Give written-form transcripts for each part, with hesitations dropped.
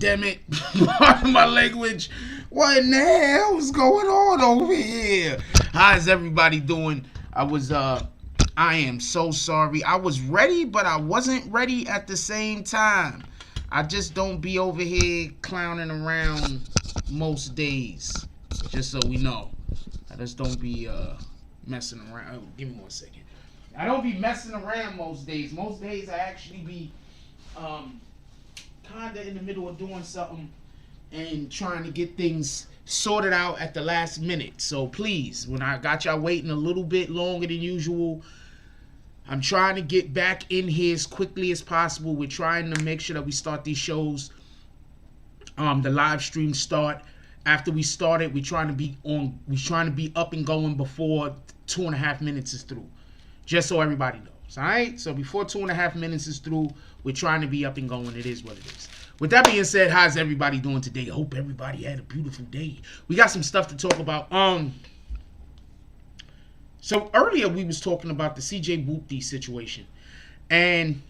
damn it. Pardon my language. What in the hell is going on over here? How is everybody doing? I am so sorry. I was ready, but I wasn't ready at the same time. I just don't be over here clowning around most days. Just so we know. I just don't be messing around. Oh, give me 1 second. I don't be messing around most days. Most days I actually be kinda in the middle of doing something and trying to get things sorted out at the last minute. So please, when I got y'all waiting a little bit longer than usual, I'm trying to get back in here as quickly as possible. We're trying to make sure that we start these shows. The live stream start. After we start it, we're trying to be up and going before 2.5 minutes is through. Just so everybody knows. Alright? So before 2.5 minutes is through, we're trying to be up and going. It is what it is. With that being said, how's everybody doing today? I hope everybody had a beautiful day. We got some stuff to talk about. So earlier we was talking about the CJ Boopty situation. And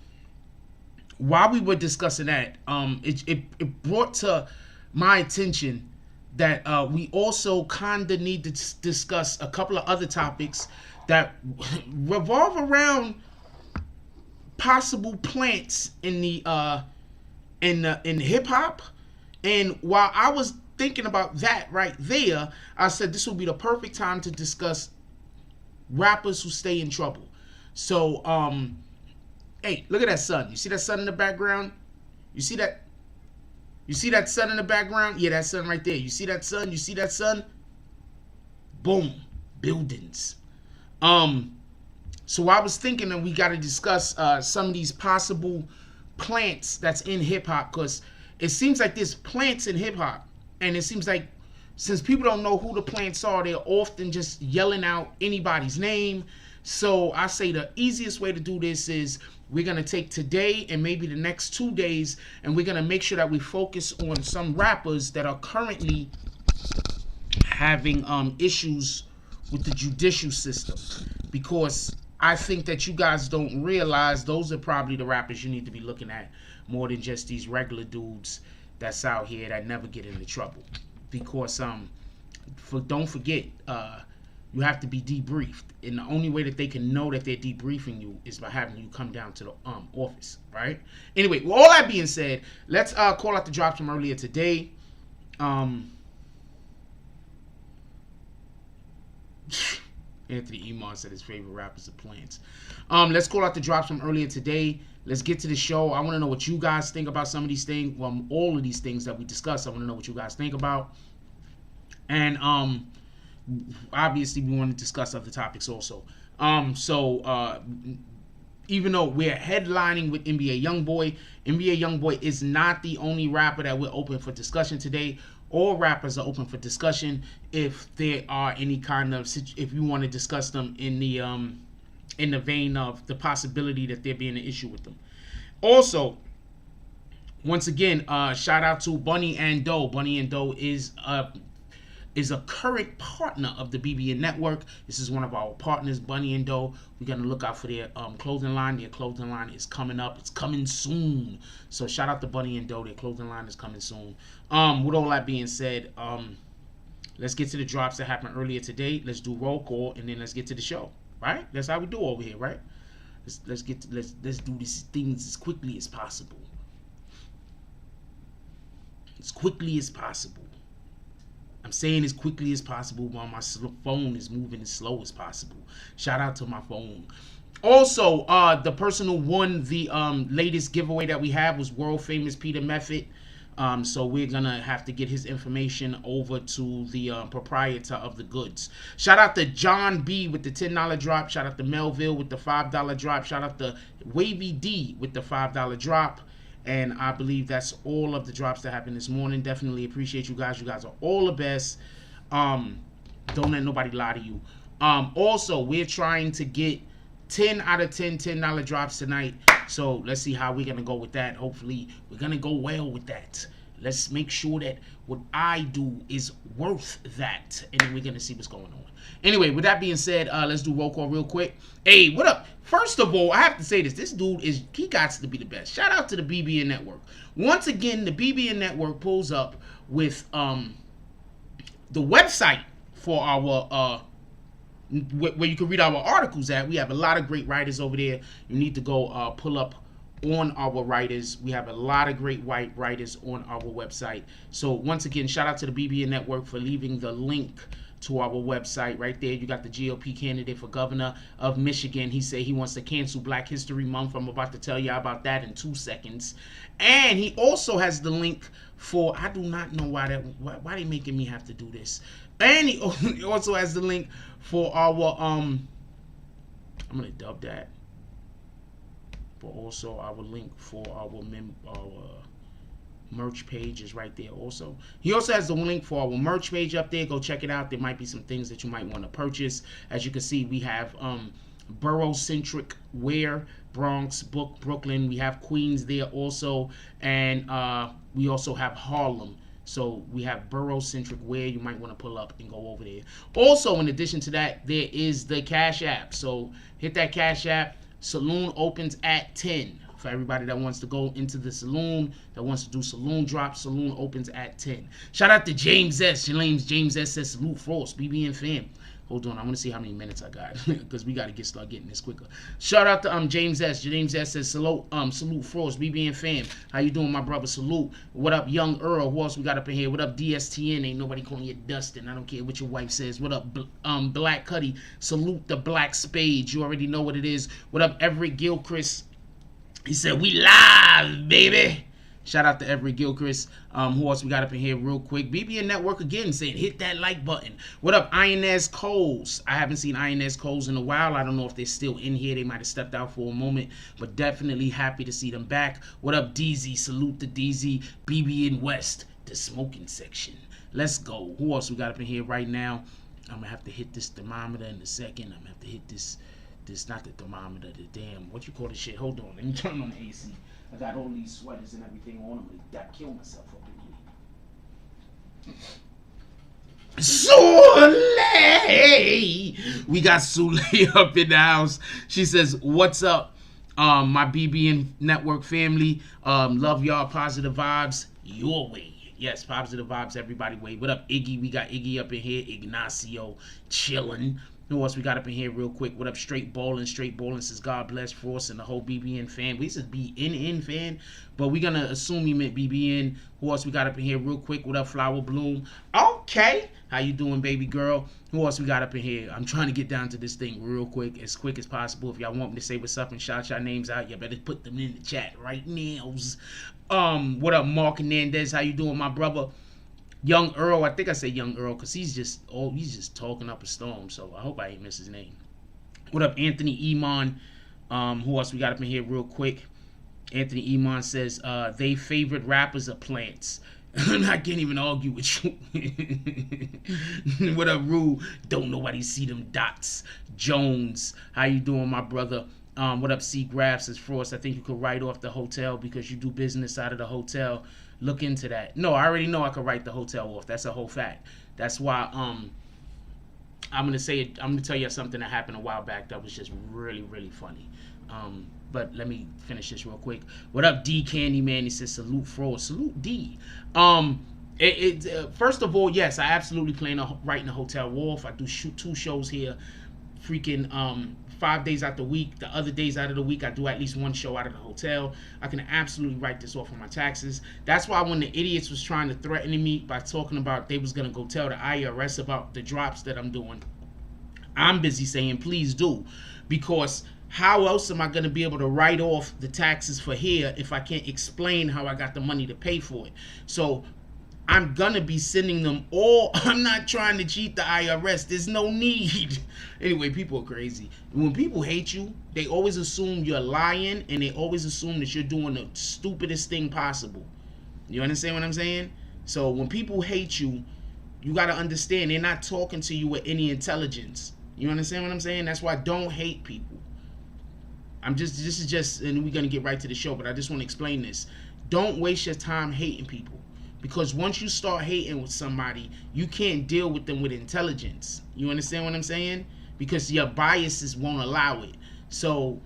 while we were discussing that, it brought to my attention that we also kind of need to discuss a couple of other topics that revolve around possible plants in the in hip hop. And while I was thinking about that right there, I said this would be the perfect time to discuss rappers who stay in trouble. So hey, look at that sun. You see that sun in the background? You see that? You see that sun in the background? Yeah, that sun right there. You see that sun? You see that sun? Boom. Buildings. So I was thinking that we got to discuss some of these possible plants that's in hip-hop, because it seems like there's plants in hip-hop, and it seems like since people don't know who the plants are, they're often just yelling out anybody's name. So I say the easiest way to do this is we're going to take today and maybe the next 2 days, and we're going to make sure that we focus on some rappers that are currently having issues with the judicial system. because I think that you guys don't realize those are probably the rappers you need to be looking at more than just these regular dudes that's out here that never get into trouble. Because don't forget, you have to be debriefed, and the only way that they can know that they're debriefing you is by having you come down to the office, right? Anyway, with all that being said, let's call out the drops from earlier today. Anthony Emon said his favorite rappers are Plants. Let's call out the drops from earlier today. Let's get to the show. I want to know what you guys think about some of these things. Well, all of these things that we discussed, I want to know what you guys think about. And obviously we want to discuss other topics also. Even though we're headlining with NBA Youngboy is not the only rapper that we're open for discussion today. All rappers are open for discussion if there are any kind of, if you want to discuss them in the vein of the possibility that there being an issue with them. Also, once again, shout out to Bunny and Doe. Bunny and Doe is a current partner of the BBN Network. This is one of our partners, Bunny and Doe. We're going to look out for their clothing line. Their clothing line is coming up. It's coming soon. So shout out to Bunny and Doe. Their clothing line is coming soon. With all that being said, let's get to the drops that happened earlier today. Let's do roll call, and then let's get to the show. Right? That's how we do over here, right? Let's do these things as quickly as possible. As quickly as possible. I'm saying as quickly as possible while my phone is moving as slow as possible. Shout out to my phone. Also, the person who won the latest giveaway that we have was world famous Peter Method. So we're gonna have to get his information over to the proprietor of the goods. Shout out to John B with the $10 drop. Shout out to Melville with the $5 drop. Shout out to Wavy D with the $5 drop. And I believe that's all of the drops that happened this morning. Definitely appreciate you guys. You guys are all the best. Don't let nobody lie to you. Also, we're trying to get 10 out of 10 $10 drops tonight. So let's see how we're going to go with that. Hopefully, we're going to go well with that. Let's make sure that what I do is worth that. And then we're going to see what's going on. Anyway, with that being said, let's do roll call real quick. Hey, what up? First of all, I have to say this. This dude he got to be the best. Shout out to the BBN Network. Once again, the BBN Network pulls up with the website for our where you can read our articles at. We have a lot of great writers over there. You need to go pull up on our writers. We have a lot of great white writers on our website. So once again, shout out to the BBN Network for leaving the link to our website. Right there, you got the GOP candidate for governor of Michigan. He said he wants to cancel Black History Month. I'm about to tell you about that in 2 seconds. And he also has the link for, I do not know why they making me have to do this. And he also has the link for our I'm gonna dub that. But also our link for our merch page is right there also. He also has the link for our merch page up there. Go check it out. There might be some things that you might want to purchase. As you can see, we have borough-centric wear, Bronx, Brooklyn. We have Queens there also. And we also have Harlem. So we have borough-centric wear. You might want to pull up and go over there. Also, in addition to that, there is the Cash App. So hit that Cash App. Saloon opens at 10. For everybody that wants to go into the saloon, that wants to do saloon drops, saloon opens at 10. Shout out to James S. Your name's James S. says salute Frost, BBN fam. Hold on, I want to see how many minutes I got because we got to start getting this quicker. Shout out to James S. James S. says salute Frost, BBN fam. How you doing, my brother? Salute. What up, Young Earl? Who else we got up in here? What up, DSTN? Ain't nobody calling you Dustin. I don't care what your wife says. What up, Black Cuddy? Salute the Black Spade. You already know what it is. What up, Everett Gilchrist? He said, we live, baby. Shout out to Everett Gilchrist. Who else we got up in here real quick? BBN Network again saying, hit that like button. What up, Inez Coles? I haven't seen Inez Coles in a while. I don't know if they're still in here. They might have stepped out for a moment, but definitely happy to see them back. What up, DZ? Salute to DZ. BBN West, the smoking section. Let's go. Who else we got up in here right now? I'm going to have to hit this thermometer in a second. I'm going to have to hit this not the thermometer, the damn, what you call this shit? Hold on, let me turn on the AC. I got all these sweaters and everything on. I'm gonna kill myself up in here. Soleil! Hey, we got Sule up in the house. She says, "What's up, my BBN Network family? Love y'all. Positive vibes your way. Yes, positive vibes everybody way. What up, Iggy? We got Iggy up in here. Ignacio chilling. Who else we got up in here real quick? What up, Straight Ballin'? Straight Ballin' says God bless Force and the whole BBN fan. We says BNN fan, but we gonna assume you meant BBN. Who else we got up in here real quick? What up, Flower Bloom? Okay, how you doing, baby girl? Who else we got up in here? I'm trying to get down to this thing real quick as possible. If y'all want me to say what's up and shout your names out, you better put them in the chat right now. What up, Mark Hernandez? How you doing, my brother? Young Earl, I think I said Young Earl because he's just talking up a storm. So I hope I ain't miss his name. What up, Anthony Iman? Who else we got up in here real quick? Anthony Iman says they favorite rappers are plants. I can't even argue with you. What up, Rue? Don't nobody see them dots. Jones, how you doing, my brother? What up, C Graphs? Says Frost. I think you could write off the hotel because you do business out of the hotel. Look into that. No, I already know I could write the hotel off. That's a whole fact. That's why I'm gonna say it. I'm gonna tell you something that happened a while back that was just really, really funny. But let me finish this real quick. What up, D Candyman? He says salute Frost. Salute D. First of all, yes, I absolutely plan on writing the hotel off. I do shoot 2 shows here. Freaking 5 days out the week. The other days out of the week, I do at least 1 show out of the hotel. I can absolutely write this off on my taxes. That's why when the idiots was trying to threaten me by talking about they was going to go tell the IRS about the drops that I'm doing, I'm busy saying please do. Because how else am I going to be able to write off the taxes for here if I can't explain how I got the money to pay for it? So I'm gonna be sending them all. I'm not trying to cheat the IRS. There's no need. Anyway, people are crazy. When people hate you, they always assume you're lying, and they always assume that you're doing the stupidest thing possible. You understand what I'm saying? So when people hate you, you gotta understand they're not talking to you with any intelligence. You understand what I'm saying? That's why don't hate people. This is just, and we're gonna get right to the show, but I just want to explain this. Don't waste your time hating people. Because once you start hating with somebody, you can't deal with them with intelligence. You understand what I'm saying? Because your biases won't allow it. So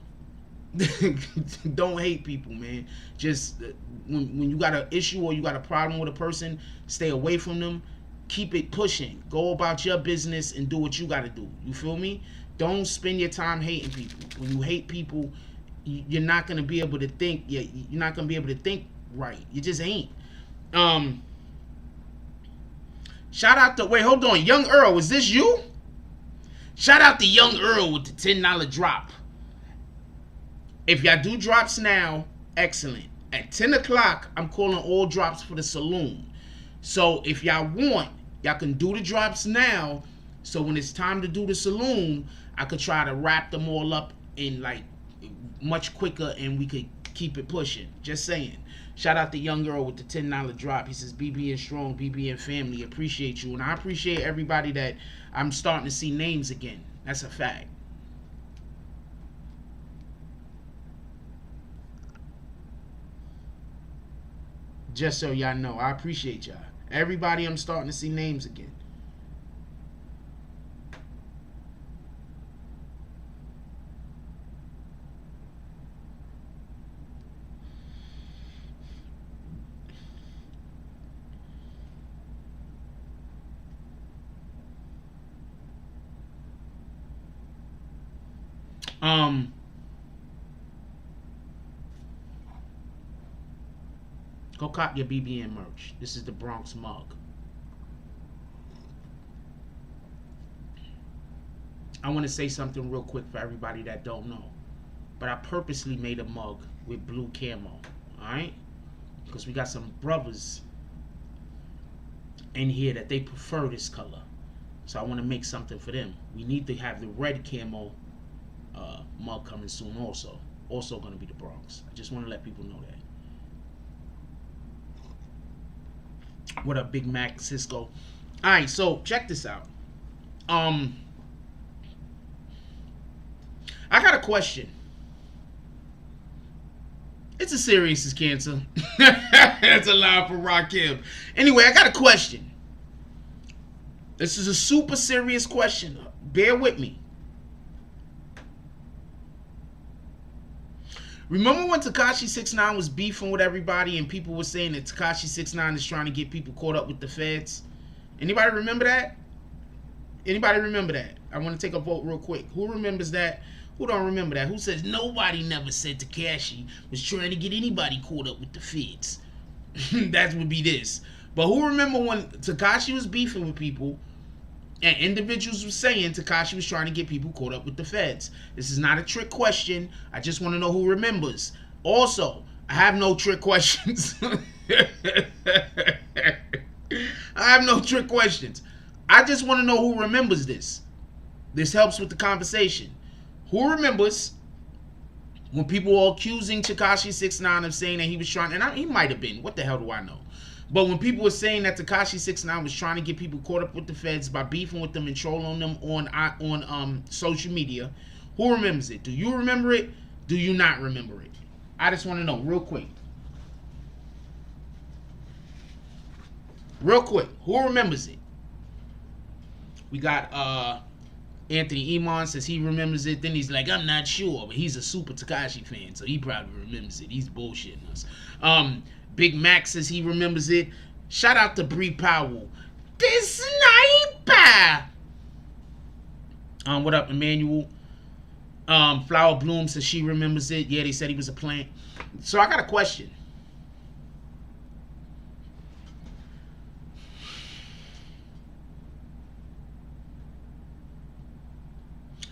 don't hate people, man. Just when you got an issue or you got a problem with a person, stay away from them. Keep it pushing. Go about your business and do what you got to do. You feel me? Don't spend your time hating people. When you hate people, you're not going to be able to think. You're not going to be able to think right. You just ain't. Shout out to, wait, hold on, Young Earl, is this you? Shout out to Young Earl with the $10 drop. If y'all do drops now, excellent. At 10 o'clock, I'm calling all drops for the saloon. So if y'all want, y'all can do the drops now. So when it's time to do the saloon, I could try to wrap them all up in like much quicker and we could keep it pushing. Just saying. Shout out to Young Girl with the $10 drop. He says, BBN strong, BBN family. Appreciate you. And I appreciate everybody that I'm starting to see names again. That's a fact. Just so y'all know, I appreciate y'all. Everybody, I'm starting to see names again. Go cop your BBN merch. This is the Bronx mug. I want to say something real quick for everybody that don't know. But I purposely made a mug with blue camo. Alright? Because we got some brothers in here that they prefer this color. So I want to make something for them. We need to have the red camo mug coming soon also. Also going to be the Bronx. I just want to let people know that. What up, Big Mac, Cisco? Alright, so check this out. I got a question. It's as serious as cancer. That's a lie for Rakim. Anyway, I got a question. This is a super serious question. Bear with me. Remember when Tekashi 6ix9ine was beefing with everybody and people were saying that Tekashi 6ix9ine is trying to get people caught up with the feds? Anybody remember that? Anybody remember that? I want to take a vote real quick. Who remembers that? Who don't remember that? Who says nobody never said Tekashi was trying to get anybody caught up with the feds? That would be this. But who remember when Tekashi was beefing with people and individuals were saying Tekashi was trying to get people caught up with the feds? This is not a trick question. I just want to know who remembers. Also, I have no trick questions. I have no trick questions. I just want to know who remembers this. This helps with the conversation. Who remembers when people were accusing Tekashi 6ix9ine of saying that he was trying, and he might have been, what the hell do I know? But when people were saying that Tekashi 6ix9ine was trying to get people caught up with the feds by beefing with them and trolling them on social media, who remembers it? Do you remember it? Do you not remember it? I just want to know real quick. Real quick, who remembers it? We got Anthony Iman says he remembers it. Then he's like, I'm not sure, but he's a super Tekashi fan, so he probably remembers it. He's bullshitting us. Big Mac says he remembers it. Shout out to Bree Powell. This sniper. What up, Emmanuel? Flower Bloom says she remembers it. Yeah, they said he was a plant. So I got a question.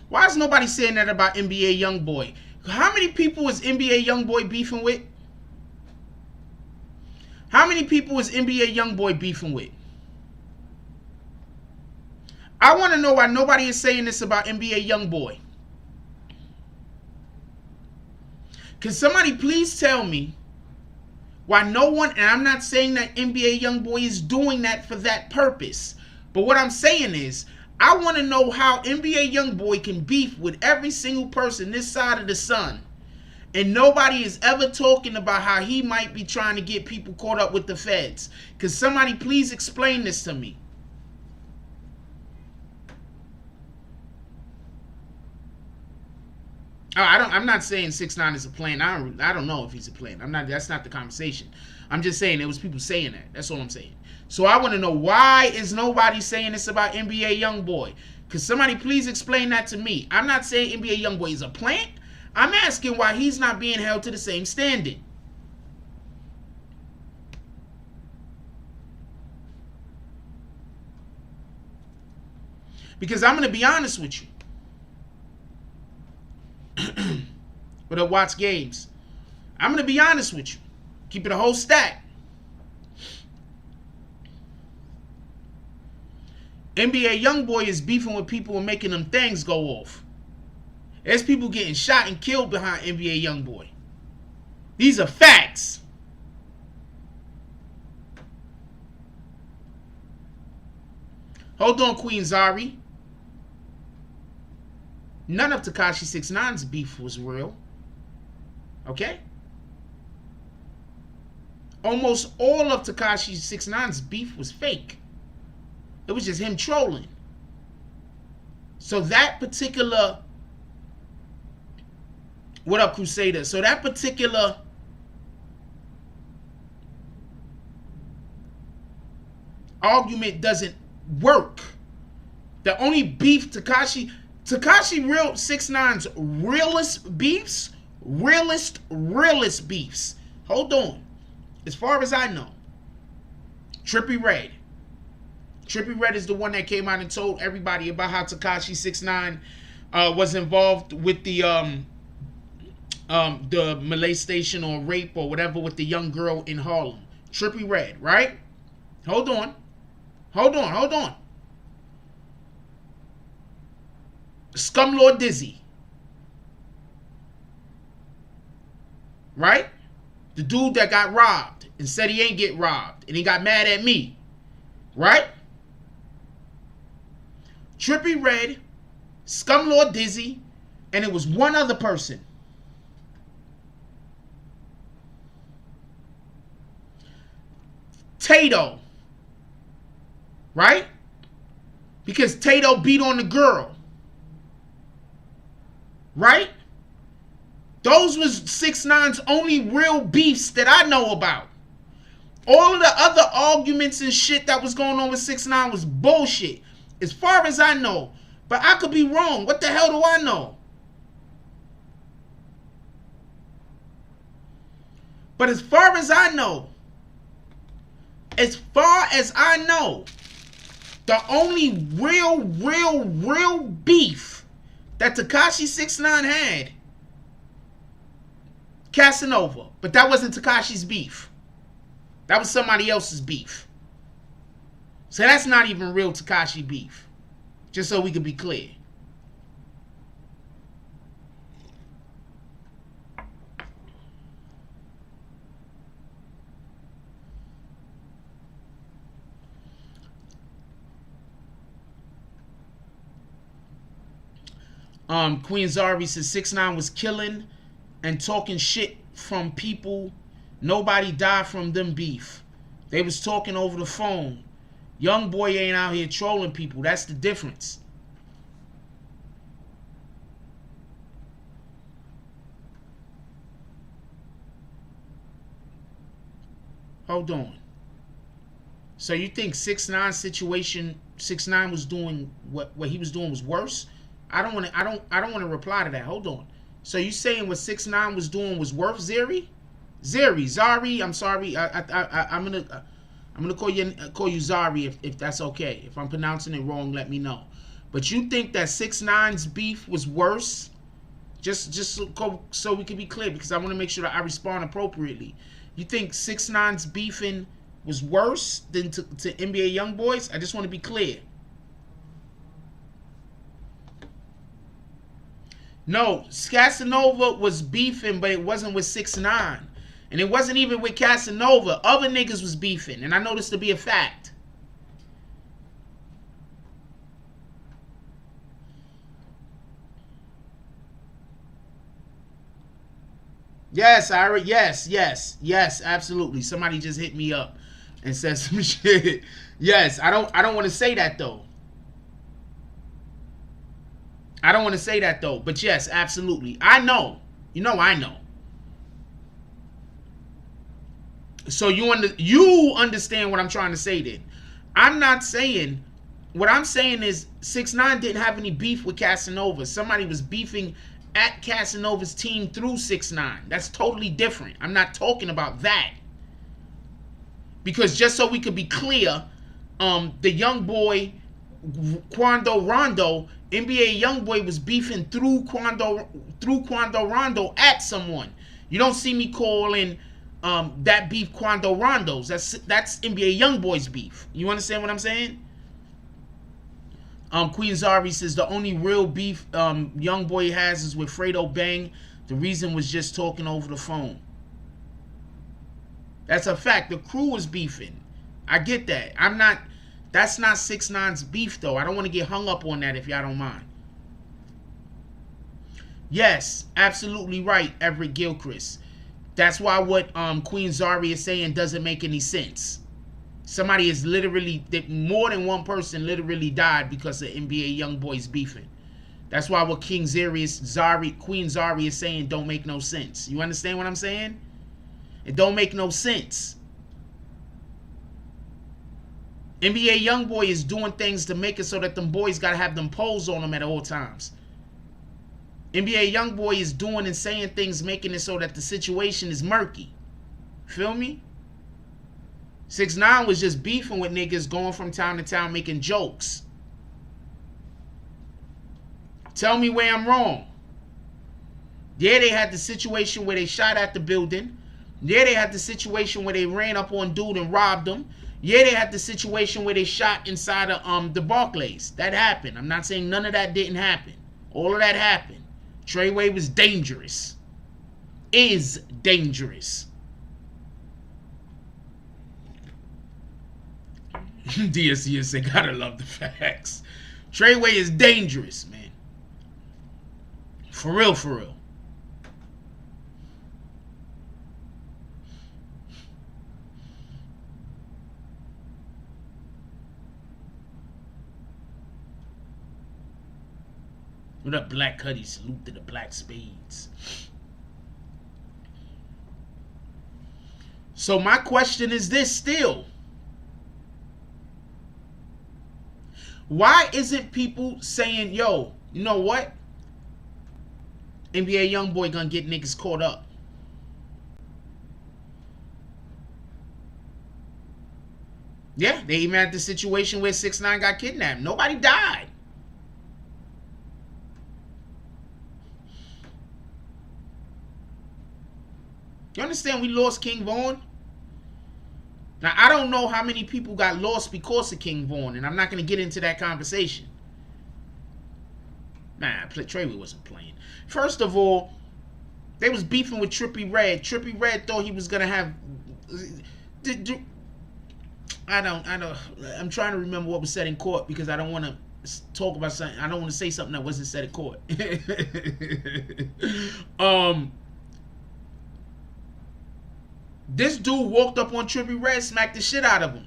Why is nobody saying that about NBA Youngboy? How many people is NBA Youngboy beefing with? How many people is NBA Youngboy beefing with? I want to know why nobody is saying this about NBA Youngboy. Can somebody please tell me why no one, and I'm not saying that NBA Youngboy is doing that for that purpose, but what I'm saying is, I want to know how NBA Youngboy can beef with every single person this side of the sun, and nobody is ever talking about how he might be trying to get people caught up with the feds. Can somebody please explain this to me? I'm not saying 6ix9ine is a plan. I don't know if he's a plan. That's not the conversation. I'm just saying there was people saying that. That's all I'm saying. So I want to know, why is nobody saying this about NBA Youngboy? Could somebody please explain that to me? I'm not saying NBA Youngboy is a plant. I'm asking why he's not being held to the same standard. Because I'm going to be honest with you. But I watch games. I'm going to be honest with you. Keep it a whole stack. NBA Youngboy is beefing with people and making them things go off. There's people getting shot and killed behind NBA Youngboy. These are facts. Hold on, Queen Zari. None of Tekashi 6ix9ine's beef was real. Okay? Almost all of Tekashi 6ix9ine's beef was fake. It was just him trolling. So that particular... What up, Crusader? So that particular... argument doesn't work. The only beef Tekashi real 6ix9ine's realest beefs, realest beefs. Hold on. As far as I know, Trippie Redd is the one that came out and told everybody about how Tekashi 6ix9ine was involved with the molestation or rape or whatever with the young girl in Harlem. Trippie Redd, right? Hold on. Scumlord Dizzy. Right? The dude that got robbed and said he ain't get robbed and he got mad at me. Right? Trippie Redd, Scumlord Dizzy, and it was one other person. Tato. Right? because Tato beat on the girl. Right? Those was 6ix9ine's only real beefs that I know about. All of the other arguments and shit that was going on with 6ix9ine was bullshit, as far as I know. But I could be wrong. What the hell do I know? But as far as I know, the only real beef that Tekashi 6ix9ine had, Casanova. But that wasn't Tekashi's beef. That was somebody else's beef. So that's not even real Tekashi beef. Just so we can be clear. Queen Zari says 6ix9ine was killing and talking shit from people. Nobody died from them beef. They was talking over the phone. Youngboy ain't out here trolling people. That's the difference. Hold on. So you think 6ix9ine situation, 6ix9ine was doing what he was doing was worse? I don't want to reply to that. Hold on. So you saying what 6ix9ine was doing was worse, Zari? Zari, I'm sorry. I'm gonna call you Zari if that's okay. If I'm pronouncing it wrong, let me know. But you think that 6ix9ine's beef was worse? Just so we can be clear, because I want to make sure that I respond appropriately. You think 6ix9ine's beefing was worse than to NBA Youngboys? I just want to be clear. No, Casanova was beefing, but it wasn't with 6ix9ine. And it wasn't even with Casanova. Other niggas was beefing, and I know this to be a fact. Yes, Ira. Yes, absolutely. Somebody just hit me up and said some shit. Yes, I don't want to say that though. I don't want to say that though, but yes, absolutely. I know. You know I know. So you understand what I'm trying to say then. I'm not saying, what I'm saying is 6ix9ine didn't have any beef with Casanova. Somebody was beefing at Casanova's team through 6ix9ine. That's totally different. I'm not talking about that. Because just so we could be clear, the young boy Quando Rondo, NBA Youngboy was beefing through Quando Rondo at someone. You don't see me calling that beef Quando Rondo's. That's NBA Youngboy's beef. You understand what I'm saying? Queen Zari says the only real beef Youngboy has is with Fredo Bang. The reason was just talking over the phone. That's a fact. The crew was beefing. I get that. That's not 6ix9ine's beef though. I don't want to get hung up on that if y'all don't mind. Yes, absolutely right, Everett Gilchrist. That's why what Queen Zari is saying doesn't make any sense. Somebody is literally, more than one person literally died because of NBA Youngboys beefing. That's why what Queen Zari is saying don't make no sense. You understand what I'm saying? It don't make no sense. NBA Youngboy is doing things to make it so that them boys gotta have them poles on them at all times. NBA Youngboy is doing and saying things making it so that the situation is murky. Feel me? 6ix9ine was just beefing with niggas, going from town to town making jokes. Tell me where I'm wrong. Yeah, they had the situation where they shot at the building. Yeah, they had the situation where they ran up on dude and robbed him. Yeah, they had the situation where they shot inside of the Barclays. That happened. I'm not saying none of that didn't happen. All of that happened. Treyway was dangerous. Is dangerous. DSC say, gotta love the facts. Treyway is dangerous, man. For real, for real. What up, Black Cuddy? Salute to the Black Spades. So my question is this still. Why isn't people saying, yo, you know what? NBA Youngboy gonna get niggas caught up. Yeah, they even had the situation where 6ix9ine got kidnapped. Nobody died. You understand we lost King Vaughn? Now, I don't know how many people got lost because of King Vaughn, and I'm not going to get into that conversation. Nah, Treyway wasn't playing. First of all, they was beefing with Trippie Redd. Trippie Redd thought he was going to have... I'm trying to remember what was said in court because I don't want to talk about something. I don't want to say something that wasn't said in court. This dude walked up on Trippie Redd, smacked the shit out of him.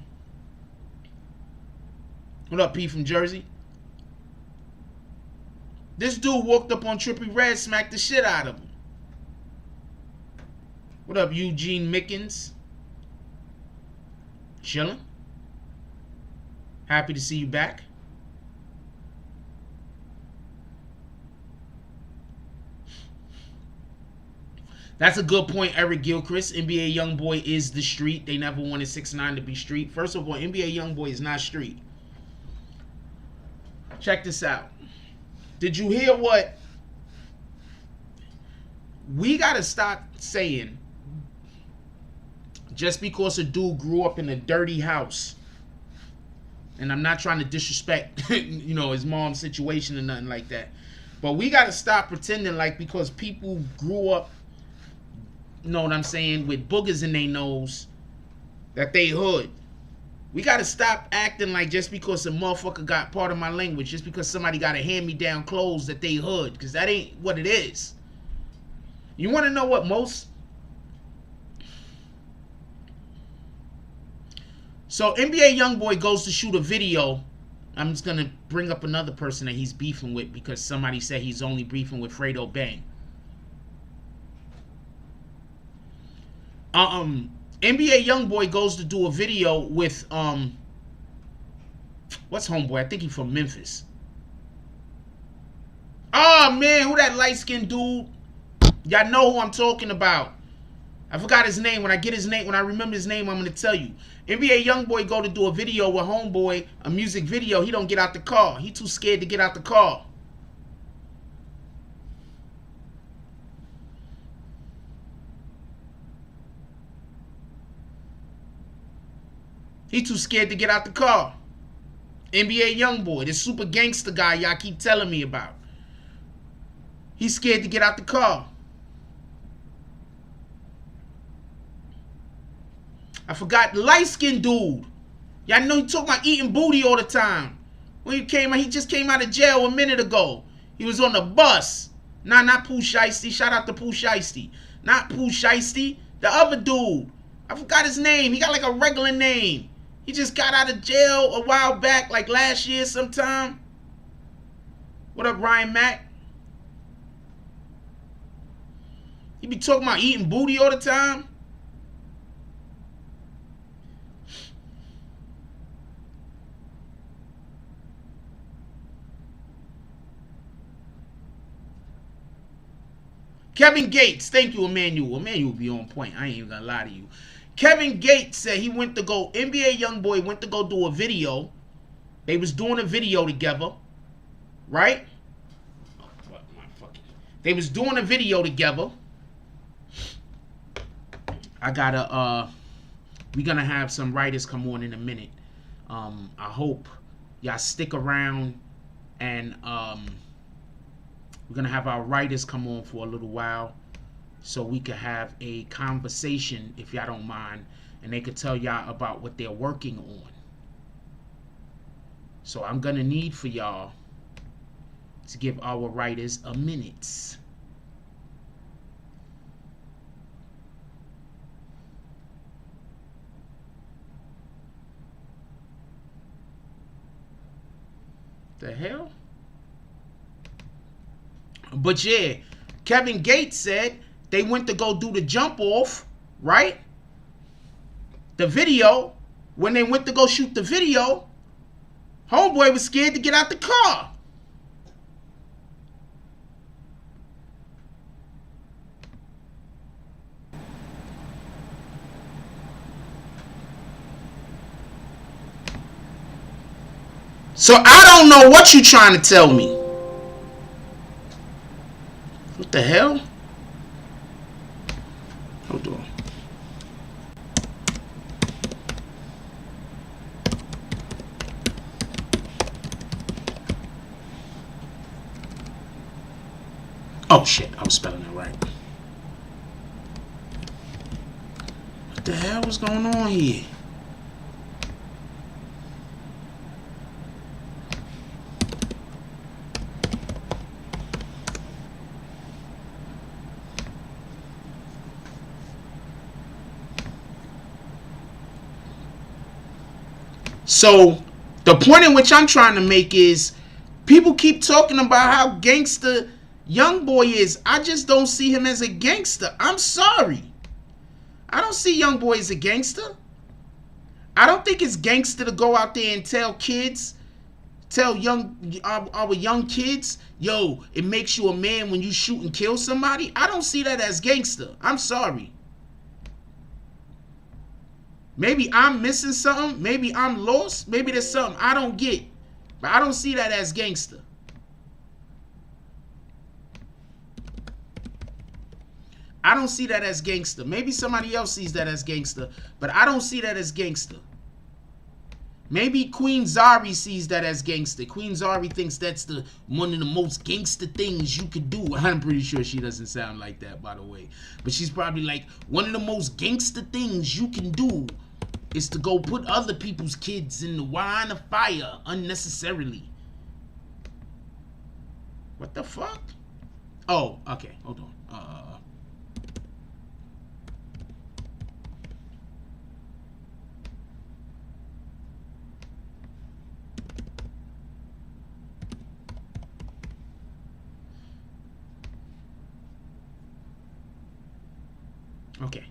What up, P from Jersey? This dude walked up on Trippie Redd, smacked the shit out of him. What up, Eugene Mickens? Chilling. Happy to see you back. That's a good point, Eric Gilchrist. NBA Youngboy is the street. They never wanted 6ix9ine to be street. First of all, NBA Youngboy is not street. Check this out. Did you hear what? We got to stop saying just because a dude grew up in a dirty house, and I'm not trying to disrespect, you know, his mom's situation or nothing like that, but we got to stop pretending like because people grew up, you know what I'm saying, with boogers in their nose, that they hood. We got to stop acting like just because a motherfucker got, part of my language, just because somebody got a hand-me-down clothes that they hood, because that ain't what it is. You want to know what most... So NBA Youngboy goes to shoot a video. I'm just going to bring up another person that he's beefing with because somebody said he's only beefing with Fredo Bang. NBA Youngboy goes to do a video with what's homeboy? I think he's from Memphis. Oh man, who that light-skinned dude? Y'all know who I'm talking about. I forgot his name. When I get his name, when I remember his name, I'm gonna tell you. NBA Youngboy go to do a video with homeboy, a music video. He don't get out the car. He too scared to get out the car. He too scared to get out the car. NBA Youngboy, this super gangster guy y'all keep telling me about. He's scared to get out the car. I forgot the light-skinned dude. Y'all know he talking about eating booty all the time. When he came out, he just came out of jail a minute ago. He was on the bus. Nah, not Pooh Shiesty. Shout out to Pooh Shiesty. Not Pooh Shiesty. The other dude. I forgot his name. He got like a regular name. He just got out of jail a while back, like last year sometime. What up, Ryan Mack? He be talking about eating booty all the time. Kevin Gates, thank you, Emmanuel. Emmanuel be on point. I ain't even gonna lie to you. Kevin Gates said he went to go, NBA Youngboy went to go do a video. They was doing a video together, right? They was doing a video together. I gotta, we gonna have some writers come on in a minute. I hope y'all stick around and, we're going to have our writers come on for a little while so we can have a conversation, if y'all don't mind, and they could tell y'all about what they're working on. So I'm going to need for y'all to give our writers a minute. The hell? But yeah, Kevin Gates said they went to go do the jump off, right? The video, when they went to go shoot the video, homeboy was scared to get out the car. So I don't know what you trying to tell me. What the hell? Hold on. Oh shit, I was spelling it right. What the hell was going on here? So the point in which I'm trying to make is people keep talking about how gangster Youngboy is. I just don't see him as a gangster. I'm sorry. I don't see Youngboy as a gangster. I don't think it's gangster to go out there and tell kids, tell our young kids, yo, it makes you a man when you shoot and kill somebody. I don't see that as gangster. I'm sorry. Maybe I'm missing something. Maybe I'm lost. Maybe there's something I don't get. But I don't see that as gangster. I don't see that as gangster. Maybe somebody else sees that as gangster, but I don't see that as gangster. Maybe Queen Zari sees that as gangster. Queen Zari thinks that's one of the most gangster things you could do. I'm pretty sure she doesn't sound like that, by the way. But she's probably like, one of the most gangster things you can do is to go put other people's kids in the line of fire unnecessarily. What the fuck? Oh, okay. Hold on.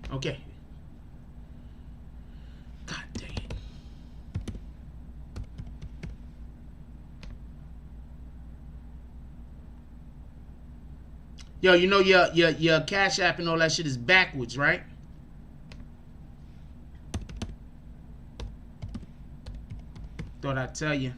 Okay. God dang it. Yo, you know your Cash App and all that shit is backwards, right? Thought I'd tell you.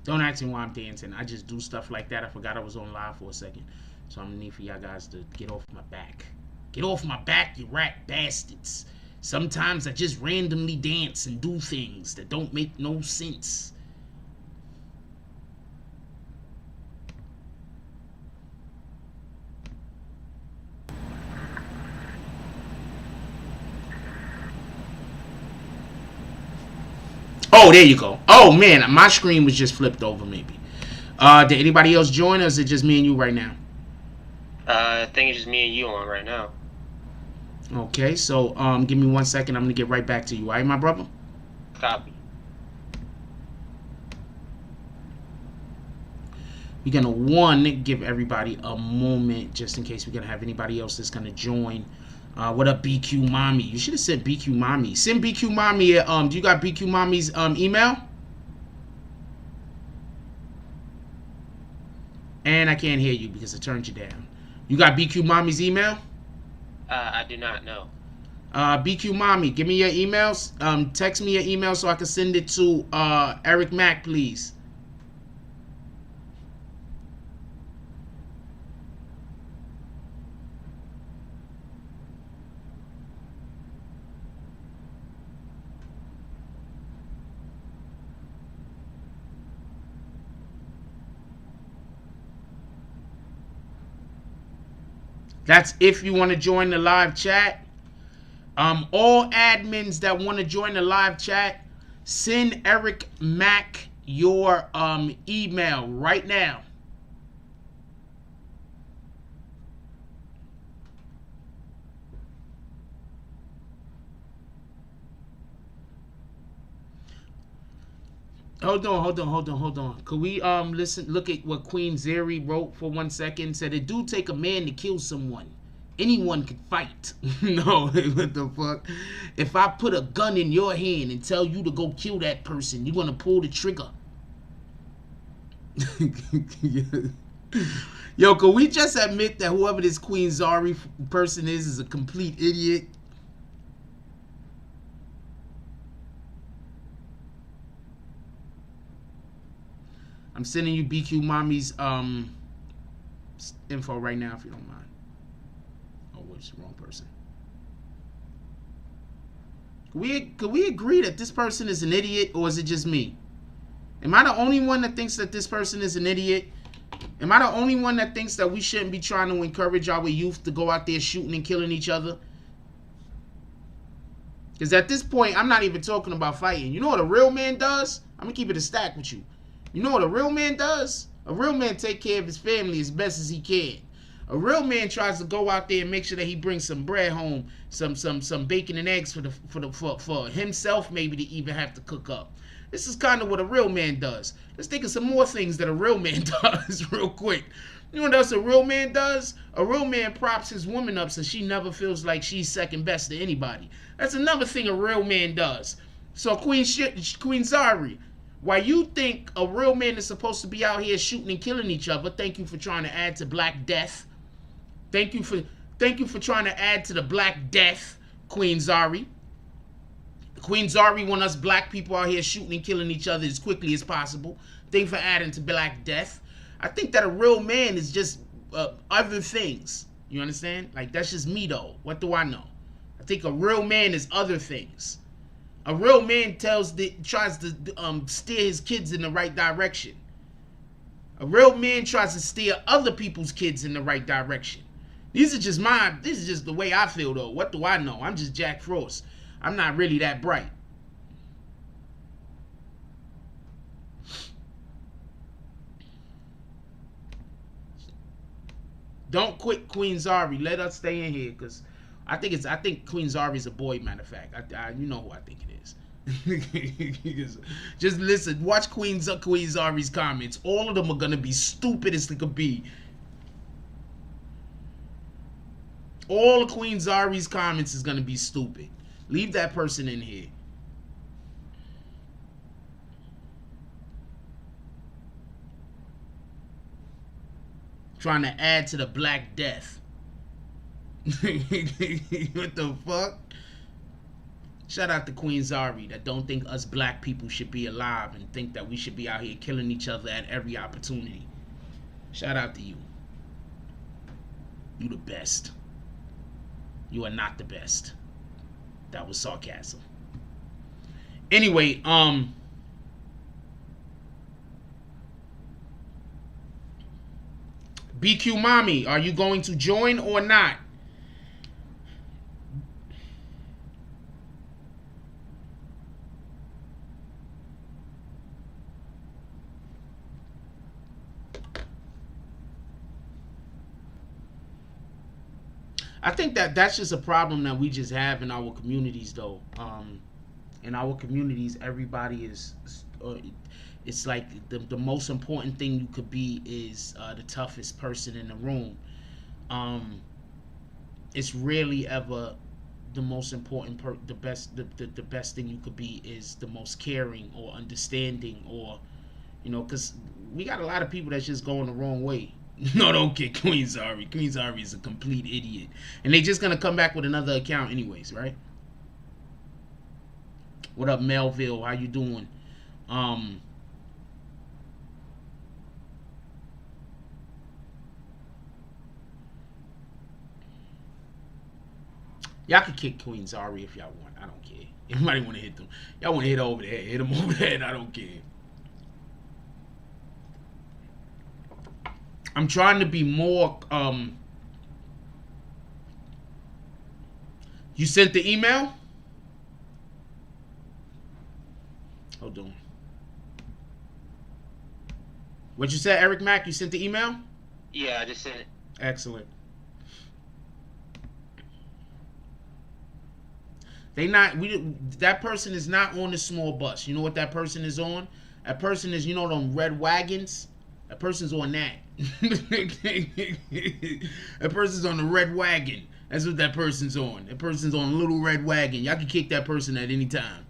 Don't ask me why I'm dancing. I just do stuff like that. I forgot I was on live for a second. So I'm gonna need for y'all guys to get off my back. Get off my back, you rat bastards. Sometimes I just randomly dance and do things that don't make no sense. Oh, there you go. Oh, man, my screen was just flipped over, maybe. Did anybody else join, or is it just me and you right now? I think it's just me and you on right now. Okay, so give me 1 second. I'm going to get right back to you. All right, my brother? Copy. We're going to, give everybody a moment just in case we're going to have anybody else that's going to join. What up, BQ Mommy? You should have said BQ Mommy. Send BQ Mommy. Do you got BQ Mommy's email? And I can't hear you because I turned you down. You got BQ Mommy's email? I do not know. BQ Mommy, give me your emails. Text me your email so I can send it to Eric Mack, please. That's if you want to join the live chat. All admins that want to join the live chat, send Eric Mack your email right now. Hold on. Could we look at what Queen Zeri wrote for 1 second? Said it do take a man to kill someone. Anyone could fight. No, what the fuck? If I put a gun in your hand and tell you to go kill that person, you're gonna pull the trigger. Yo, could we just admit that whoever this Queen Zari person is a complete idiot? I'm sending you BQ Mommy's info right now if you don't mind. Oh, what's the wrong person? Could we agree that this person is an idiot, or is it just me? Am I the only one that thinks that this person is an idiot? Am I the only one that thinks that we shouldn't be trying to encourage our youth to go out there shooting and killing each other? Because at this point, I'm not even talking about fighting. You know what a real man does? I'm going to keep it a stack with you. You know what a real man does? A real man take care of his family as best as he can. A real man tries to go out there and make sure that he brings some bread home, some bacon and eggs for himself, maybe to even have to cook up. This is kind of what a real man does. Let's think of some more things that a real man does real quick. You know what else a real man does? A real man props his woman up so she never feels like she's second best to anybody. That's another thing a real man does. So Queen Zari, while you think a real man is supposed to be out here shooting and killing each other, thank you for trying to add to Black Death. Thank you for trying to add to the Black Death, Queen Zari. Queen Zari want us black people out here shooting and killing each other as quickly as possible. Thank you for adding to Black Death. I think that a real man is just other things. You understand? Like, that's just me, though. What do I know? I think a real man is other things. A real man tries to steer his kids in the right direction. A real man tries to steer other people's kids in the right direction. This is just the way I feel, though. What do I know? I'm just Jack Frost. I'm not really that bright. Don't quit Queen Zari. Let us stay in here, because I think Queen Zari's a boy, matter of fact. You know who I think it is. Just listen, watch Queen Zari's comments. All of them are gonna be stupid as they could be. All of Queen Zari's comments is gonna be stupid. Leave that person in here. Trying to add to the Black Death. What the fuck? Shout out to Queen Zari that don't think us black people should be alive and think that we should be out here killing each other at every opportunity. Shout out to you. You the best. You are not the best. That was sarcasm. Anyway, BQ Mommy, are you going to join or not? I think that's just a problem that we just have in our communities, though. In our communities, everybody is. It's like the most important thing you could be is the toughest person in the room. It's rarely ever the most important. The best thing you could be is the most caring or understanding, or because we got a lot of people that's just going the wrong way. No, don't get Queen Zari. Queen Zari is a complete idiot. And they just going to come back with another account anyways, right? What up, Melville? How you doing? Y'all can kick Queen Zari if y'all want. I don't care. Anybody want to hit them? Y'all want to hit her over the head. Hit them over the head. I don't care. I'm trying to be more You sent the email? Hold on. What you said, Eric Mack? You sent the email? Yeah, I just sent it. Excellent. That person is not on the small bus. You know what that person is on? That person is, them red wagons? That person's on that. That person's on the red wagon. That's what that person's on. That person's on a little red wagon. Y'all can kick that person at any time.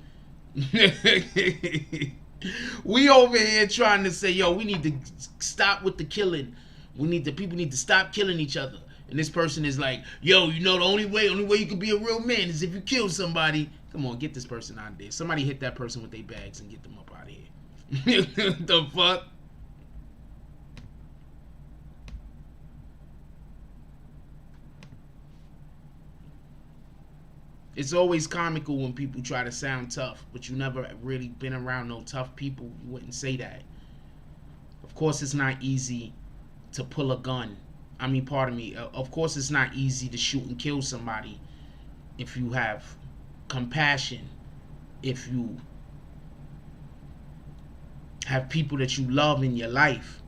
We over here trying to say, yo, we need to stop with the killing. People need to stop killing each other. And this person is like, yo, the only way you can be a real man is if you kill somebody. Come on, get this person out of there. Somebody hit that person with their bags and get them up out of here. The fuck? It's always comical when people try to sound tough, but you never really been around no tough people. You wouldn't say that. Of course, it's not easy to pull a gun. Pardon me. Of course, it's not easy to shoot and kill somebody if you have compassion, if you have people that you love in your life.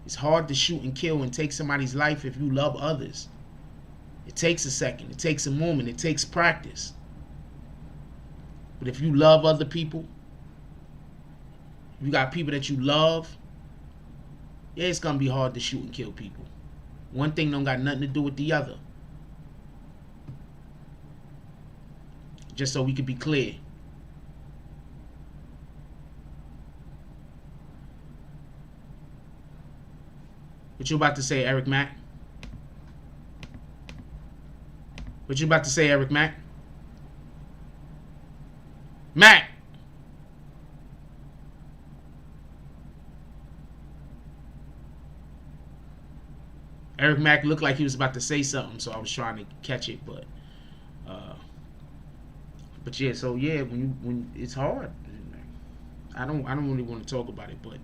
It's hard to shoot and kill and take somebody's life if you love others. It takes a second. It takes a moment. It takes practice. But if you love other people, you got people that you love, yeah, it's going to be hard to shoot and kill people. One thing don't got nothing to do with the other. Just so we can be clear. What you about to say, Eric Mack? What you about to say, Eric Mack? Mac! Eric Mack looked like he was about to say something, so I was trying to catch it, but yeah, so yeah, when it's hard. I don't really want to talk about it, but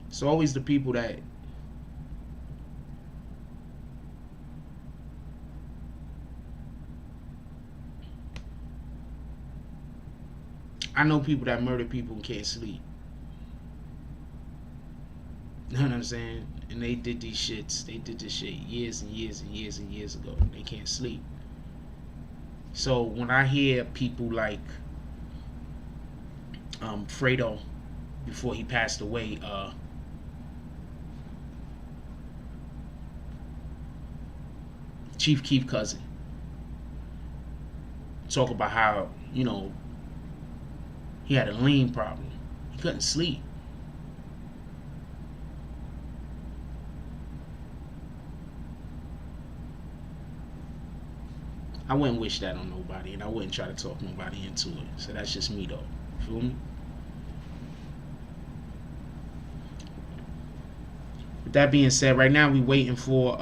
it's always the people that I know people that murder people and can't sleep. You know what I'm saying? And they did these shits. They did this shit years and years and years and years ago. They can't sleep. So when I hear people like Fredo, before he passed away, Chief Keef cousin, talk about how, he had a lean problem. He couldn't sleep. I wouldn't wish that on nobody, and I wouldn't try to talk nobody into it. So that's just me, though. Feel me? With that being said, right now we waiting for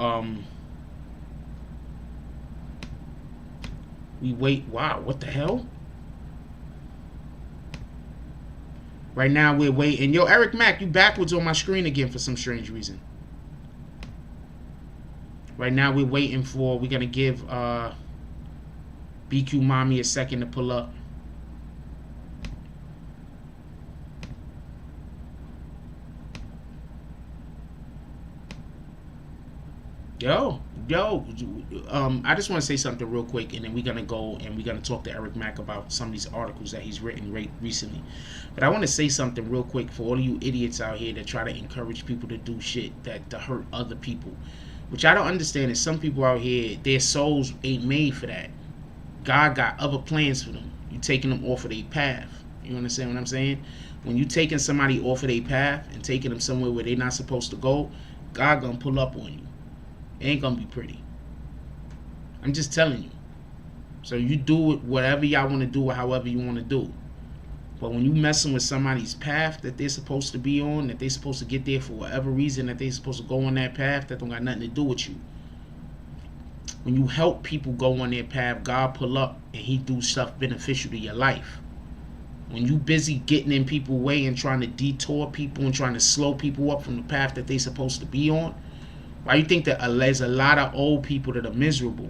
wow, what the hell? Right now we're waiting. Yo, Eric Mack, you backwards on my screen again for some strange reason. Right now we're waiting for, we're gonna give BQ Mommy a second to pull up. Yo, I just want to say something real quick, and then we're gonna go and we're gonna talk to Eric Mack about some of these articles that he's written recently. But I want to say something real quick for all of you idiots out here that try to encourage people to do shit to hurt other people. Which I don't understand is some people out here, their souls ain't made for that. God got other plans for them. You taking them off of their path. You understand what I'm saying? When you taking somebody off of their path and taking them somewhere where they're not supposed to go, God gonna pull up on you. It ain't gonna be pretty. I'm just telling you. So you do it whatever y'all want to do or however you want to do. But when you messing with somebody's path that they're supposed to be on, that they're supposed to get there for whatever reason, that they're supposed to go on that path, that don't got nothing to do with you. When you help people go on their path, God pull up and he do stuff beneficial to your life. When you busy getting in people's way and trying to detour people and trying to slow people up from the path that they supposed to be on, why you think that there's a lot of old people that are miserable?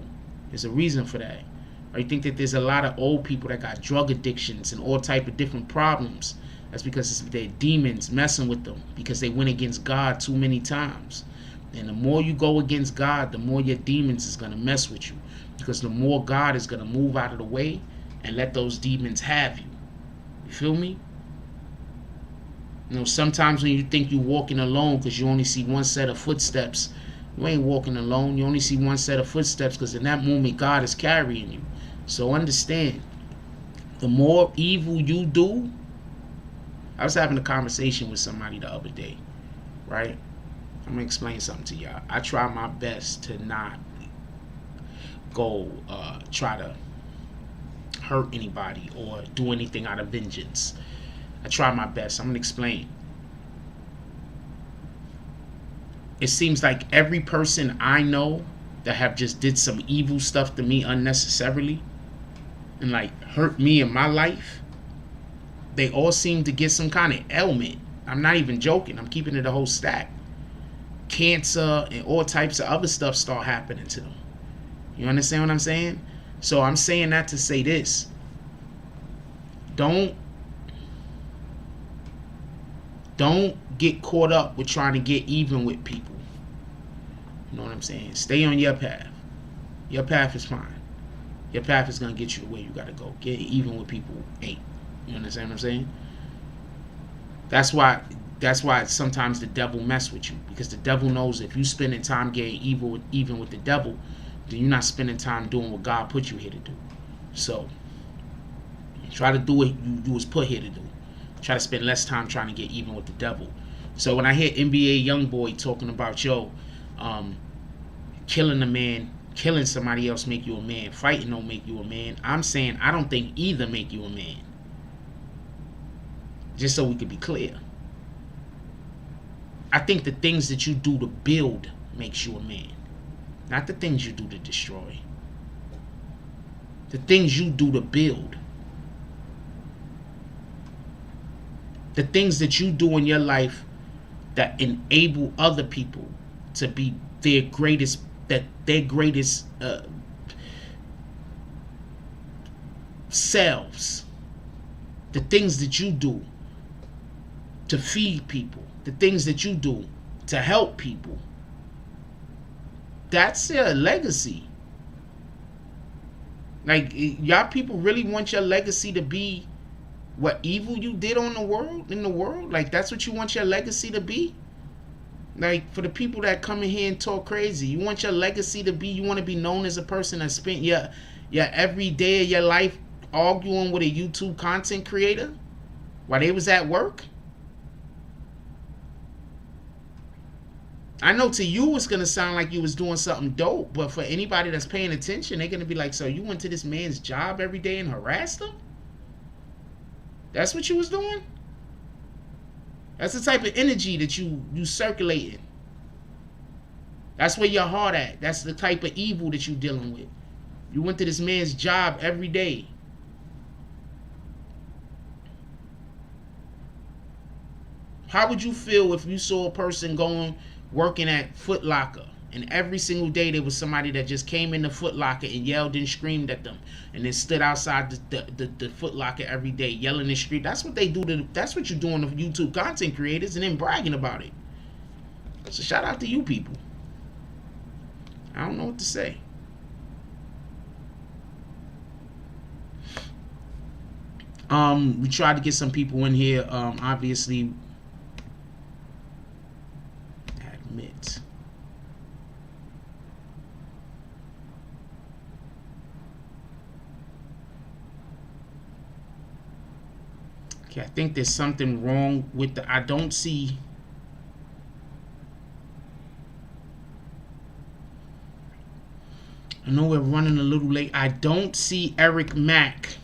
There's a reason for that. Or you think that there's a lot of old people that got drug addictions and all type of different problems? That's because it's their demons messing with them because they went against God too many times. And the more you go against God, the more your demons is going to mess with you. Because the more God is going to move out of the way and let those demons have you. You feel me? You know, sometimes when you think you're walking alone because you only see one set of footsteps, you ain't walking alone. You only see one set of footsteps because in that moment, God is carrying you. So understand, the more evil you do, I was having a conversation with somebody the other day, right? I'm going to explain something to y'all. I try my best to not go try to hurt anybody or do anything out of vengeance. I try my best. I'm going to explain. It seems like every person I know that have just did some evil stuff to me unnecessarily and like hurt me in my life, they all seem to get some kind of ailment. I'm not even joking. I'm keeping it a whole stack. Cancer and all types of other stuff start happening to them. You understand what I'm saying? So I'm saying that to say this. Don't get caught up with trying to get even with people. You know what I'm saying? Stay on your path. Your path is fine. Your path is going to get you to where you got to go. Get even with people ain't. You understand what I'm saying? That's why sometimes the devil mess with you. Because the devil knows if you spending time getting even with the devil, then you're not spending time doing what God put you here to do. So try to do what you was put here to do. Try to spend less time trying to get even with the devil. So when I hear NBA Youngboy talking about killing a man, killing somebody else make you a man, fighting don't make you a man, I'm saying I don't think either make you a man. Just so we could be clear. I think the things that you do to build makes you a man. Not the things you do to destroy. The things you do to build. The things that you do in your life that enable other people to be their greatest selves. The things that you do to feed people. The things that you do to help people. That's your legacy. Like, y'all people really want your legacy to be what evil you did in the world? Like, that's what you want your legacy to be? Like, for the people that come in here and talk crazy, you want your legacy to be, you want to be known as a person that spent your every day of your life arguing with a YouTube content creator while they was at work? I know to you it's going to sound like you was doing something dope, but for anybody that's paying attention, they're going to be like, so you went to this man's job every day and harassed him? That's what you was doing? That's the type of energy that you circulating. That's where your heart at. That's the type of evil that you dealing with. You went to this man's job every day. How would you feel if you saw a person working at Foot Locker, and every single day there was somebody that just came in the Foot Locker and yelled and screamed at them, and then stood outside the Foot Locker every day yelling and screaming? That's what they do that's what you're doing to YouTube content creators, and then bragging about it. So shout out to you people. I don't know what to say. We tried to get some people in here. Obviously, admit. Okay, I think there's something wrong with the. I don't see. I know we're running a little late. I don't see Eric Mack.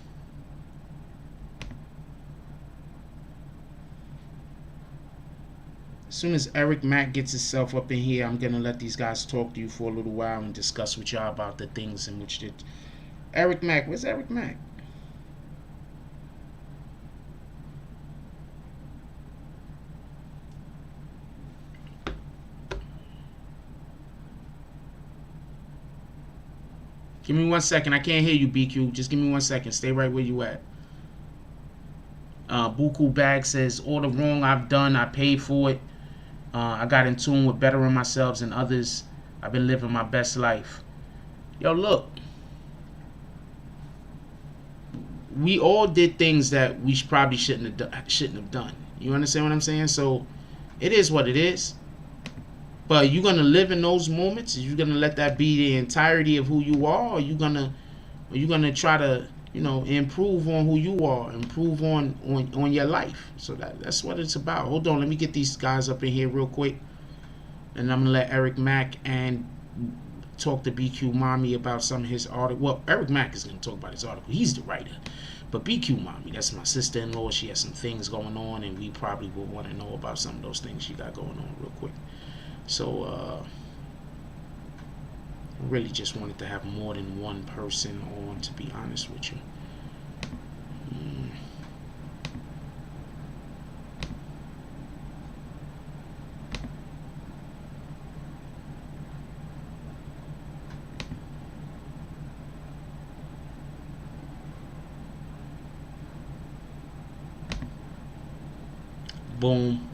As soon as Eric Mack gets himself up in here, I'm going to let these guys talk to you for a little while and discuss with y'all about the things in which Eric Mack, where's Eric Mack? Give me 1 second. I can't hear you, BQ. Just give me 1 second. Stay right where you at. Buku Bag says, all the wrong I've done, I paid for it. I got in tune with bettering myself and others. I've been living my best life. Yo, look. We all did things that we probably shouldn't have done. You understand what I'm saying? So it is what it is. But you're gonna live in those moments. Are you gonna let that be the entirety of who you are? Or are you gonna try to, improve on who you are, improve on your life? So that's what it's about. Hold on, let me get these guys up in here real quick, and I'm gonna let Eric Mack and talk to BQ Mommy about some of his article. Well, Eric Mack is gonna talk about his article. He's the writer. But BQ Mommy, that's my sister-in-law. She has some things going on, and we probably will want to know about some of those things she got going on real quick. So, I really just wanted to have more than one person on, to be honest with you. Boom.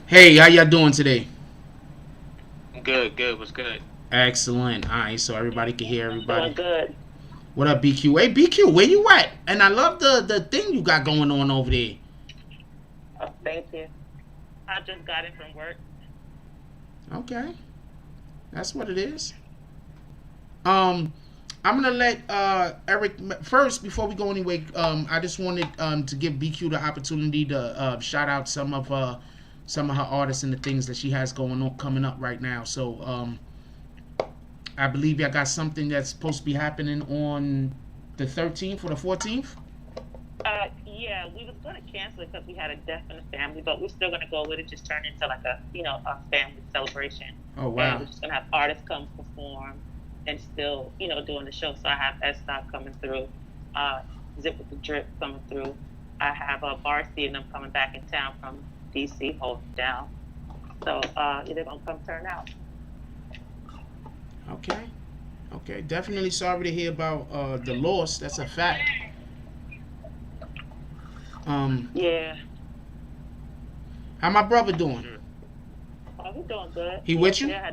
Hey, how y'all doing today? Good. What's good? Excellent. All right, so everybody can hear everybody. Doing good. What up, BQ? Hey, BQ, where you at? And I love the thing you got going on over there. Oh, thank you. I just got in from work. Okay, that's what it is. I'm gonna let Eric first before we go anyway. I just wanted to give BQ the opportunity to shout out some of her artists and the things that she has going on coming up right now. So I believe y'all got something that's supposed to be happening on the 13th or the 14th. Yeah, we was gonna cancel it because we had a death in the family, but we're still gonna go with it. Just turn it into like a family celebration. Oh wow! And we're just gonna have artists come perform and still doing the show. So I have S-Stop coming through, Zip with the Drip coming through. I have Barcy and them coming back in town from DC, holding down. So they're gonna come turn out. Okay. Definitely sorry to hear about the loss. That's a fact. Yeah. How my brother doing? Oh, he's doing good. He with you? Yeah,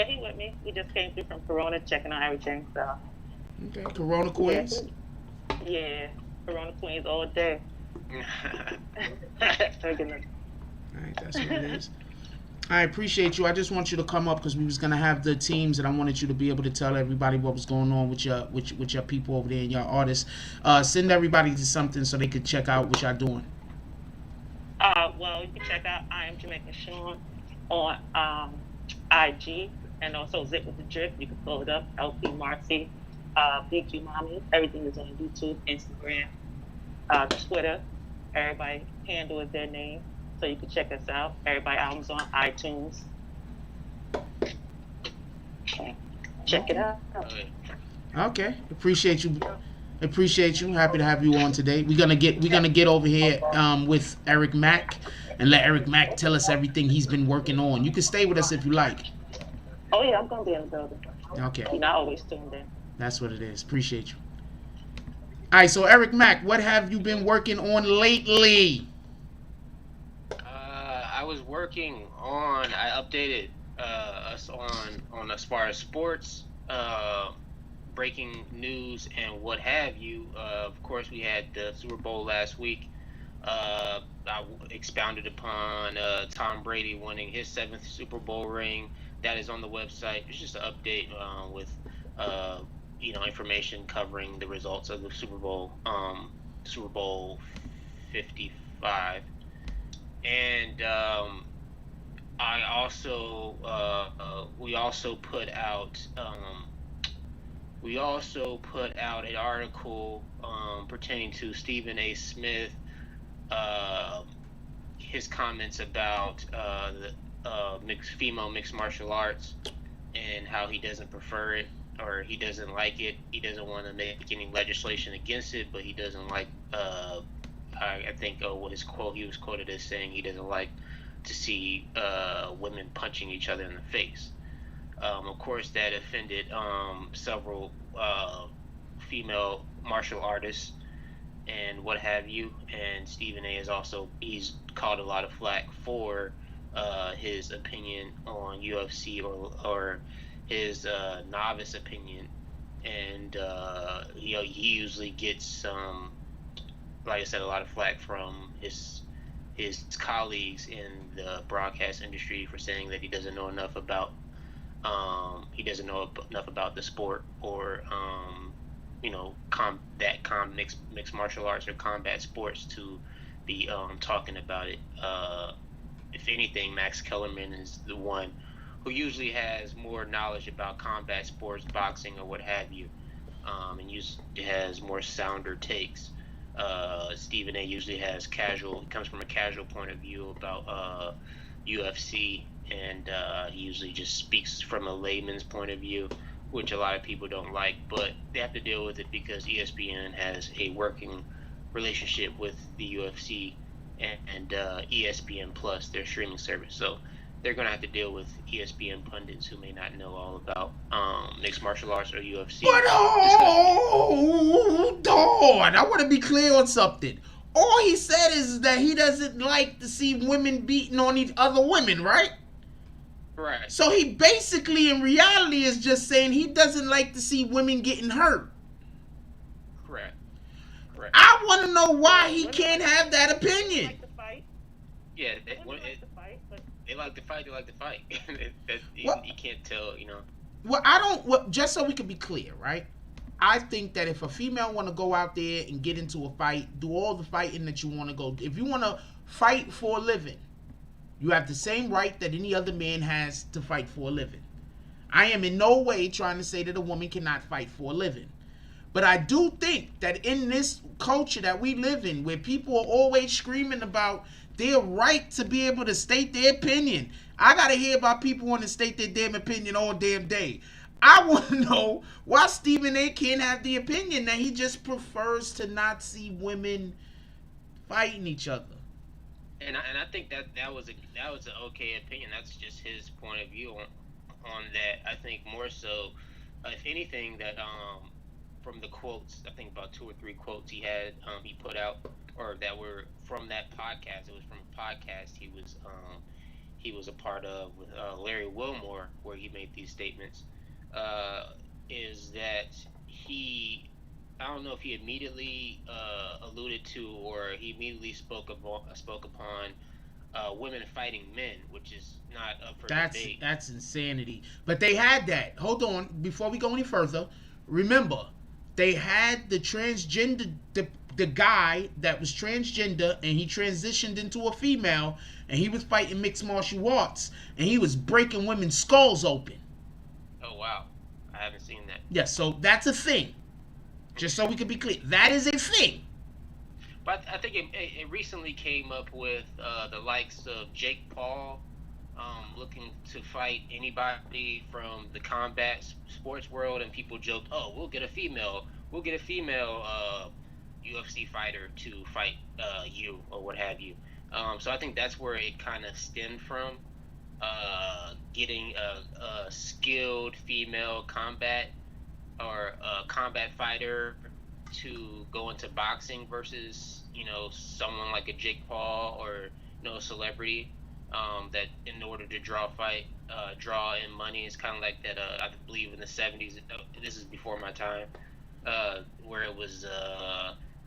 he with me. We just came through from Corona, checking on everything. So. Okay, Corona Queens. Yeah, Corona Queens all day. All right, that's what it is. I appreciate you. I just want you to come up because we was gonna have the teams, and I wanted you to be able to tell everybody what was going on with your people over there and your artists. Send everybody to something so they could check out what y'all doing. Well, you can check out I Am Jamaican Sean on IG, and also Zip with the Drip. You can pull it up. LP Marcy, BQ Mommy. Everything is on YouTube, Instagram, Twitter. Everybody handle is their name. So you can check us out. Everybody albums on iTunes. Okay. Check it out. Okay. Appreciate you. Happy to have you on today. We're gonna get over here with Eric Mack and let Eric Mack tell us everything he's been working on. You can stay with us if you like. Oh yeah, I'm gonna be in the building. Okay. You're not always tuned in. That's what it is. Appreciate you. All right. So Eric Mack, what have you been working on lately? I was working on. I updated us on as far as sports, breaking news, and what have you. Of course, we had the Super Bowl last week. I expounded upon Tom Brady winning his 7th Super Bowl ring. That is on the website. It's just an update with information covering the results of the Super Bowl 55. And I also we also put out an article pertaining to Stephen A. Smith, his comments about the female mixed martial arts and how he doesn't prefer it. or he doesn't like it. He doesn't want to make any legislation against it, but he doesn't like. I think what his quote, he was quoted as saying he doesn't like to see women punching each other in the face. Of course, that offended several female martial artists and what have you. And Stephen A. is also, he's called a lot of flack for his opinion on UFC, or his novice opinion. And he usually gets like I said, a lot of flack from his colleagues in the broadcast industry for saying that he doesn't know enough about the sport, or mixed martial arts or combat sports to be talking about it. If anything, Max Kellerman is the one who usually has more knowledge about combat sports, boxing, or what have you, and has more sounder takes. Stephen A. usually comes from a casual point of view about UFC, and he usually just speaks from a layman's point of view, which a lot of people don't like, but they have to deal with it because ESPN has a working relationship with the UFC and ESPN Plus, their streaming service. So they're going to have to deal with ESPN pundits who may not know all about mixed martial arts or UFC. But hold on, I want to be clear on something. All he said is that he doesn't like to see women beating on each other women, right? Right. So he basically, in reality, is just saying he doesn't like to see women getting hurt. Correct. I want to know why he can't have that opinion. Like to fight. Yeah, they like to fight. They like to fight. You can't tell, Well, just so we can be clear, right? I think that if a female want to go out there and get into a fight, do all the fighting that you want to go. If you want to fight for a living, you have the same right that any other man has to fight for a living. I am in no way trying to say that a woman cannot fight for a living. But I do think that in this culture that we live in, where people are always screaming about their right to be able to state their opinion, I got to hear about people wanting to state their damn opinion all damn day. I want to know why Stephen A. can't have the opinion that he just prefers to not see women fighting each other. And I think that was an okay opinion. That's just his point of view on that. I think more so, if anything, that from the quotes, I think about 2 or 3 quotes he put out, or that were from that podcast. It was from a podcast he was a part of with Larry Wilmore, where he made these statements. Is that I don't know if he immediately alluded to, or he immediately spoke upon women fighting men, which is not up for debate. That's insanity. But they had that. Hold on, before we go any further, remember, they had the transgender, the guy that was transgender, and he transitioned into a female, and he was fighting mixed martial arts, and he was breaking women's skulls open. Oh, wow. I haven't seen that. Yes, so that's a thing. Just so we can be clear, that is a thing. But I think it recently came up with the likes of Jake Paul looking to fight anybody from the combat sports world, and people joked, "Oh, we'll get a female UFC fighter to fight you," or what have you. So I think that's where it kind of stemmed from, getting a skilled female combat fighter to go into boxing versus someone like a Jake Paul or a celebrity, that in order to draw in money. Is kind of like that. I believe in the 70s. This is before my time, where it was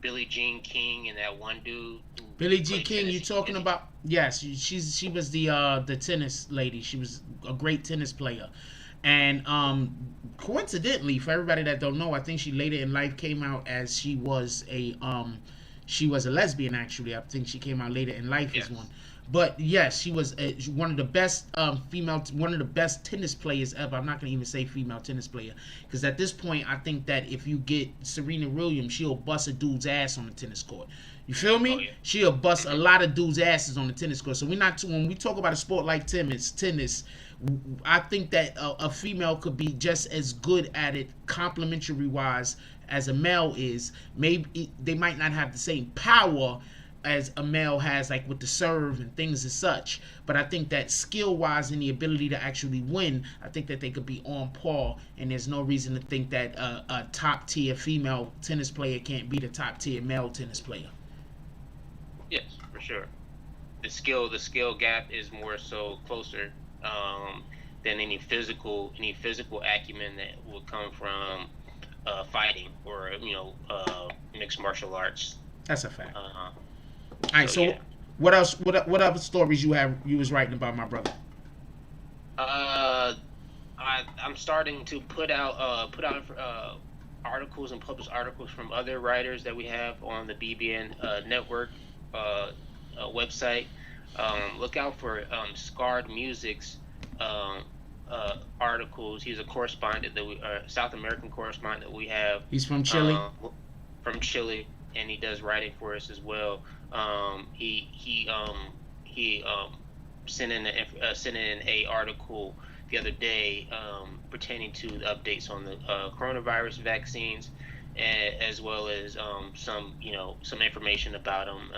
Billie Jean King and that one dude. Billie Jean King, you talking about? Yes, she was the tennis lady. She was a great tennis player. And coincidentally, for everybody that don't know, I think she later in life came out as she was a lesbian. Actually, I think she came out later in life as one. But yes, she was one of the best one of the best tennis players ever. I'm not gonna even say female tennis player, because at this point, I think that if you get Serena Williams, she'll bust a dude's ass on the tennis court. You feel me? Oh, yeah. She'll bust a lot of dudes' asses on the tennis court. So we're not when we talk about a sport like tennis, I think that a female could be just as good at it, complimentary wise, as a male is. Maybe they might not have the same power as a male has, like with the serve and things as such. But I think that skill wise and the ability to actually win, I think that they could be on par. And there's no reason to think that a top tier female tennis player can't beat a top tier male tennis player. Yes, for sure. The skill gap is more so closer than any physical acumen that would come from fighting or mixed martial arts. That's a fact. All right, so yeah. What else? What other stories you was writing about, my brother? I'm starting to put out articles and publish articles from other writers that we have on the BBN network website. Look out for Scarred Music's articles. He's a correspondent South American correspondent that we have. He's from Chile. From Chile, and he does writing for us as well. He sent in a article the other day pertaining to the updates on the coronavirus vaccines, as well as some information about them,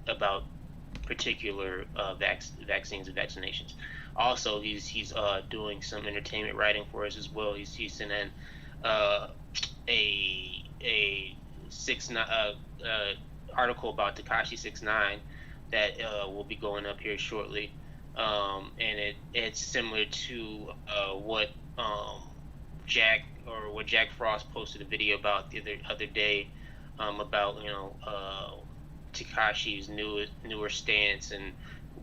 about particular vaccines and vaccinations. Also, he's doing some entertainment writing for us as well. He sent in a 6ix9ine article about Tekashi 6ix9ine that will be going up here shortly, and it's similar to what Jack Frost posted a video about the other day, about Tekashi's newer stance and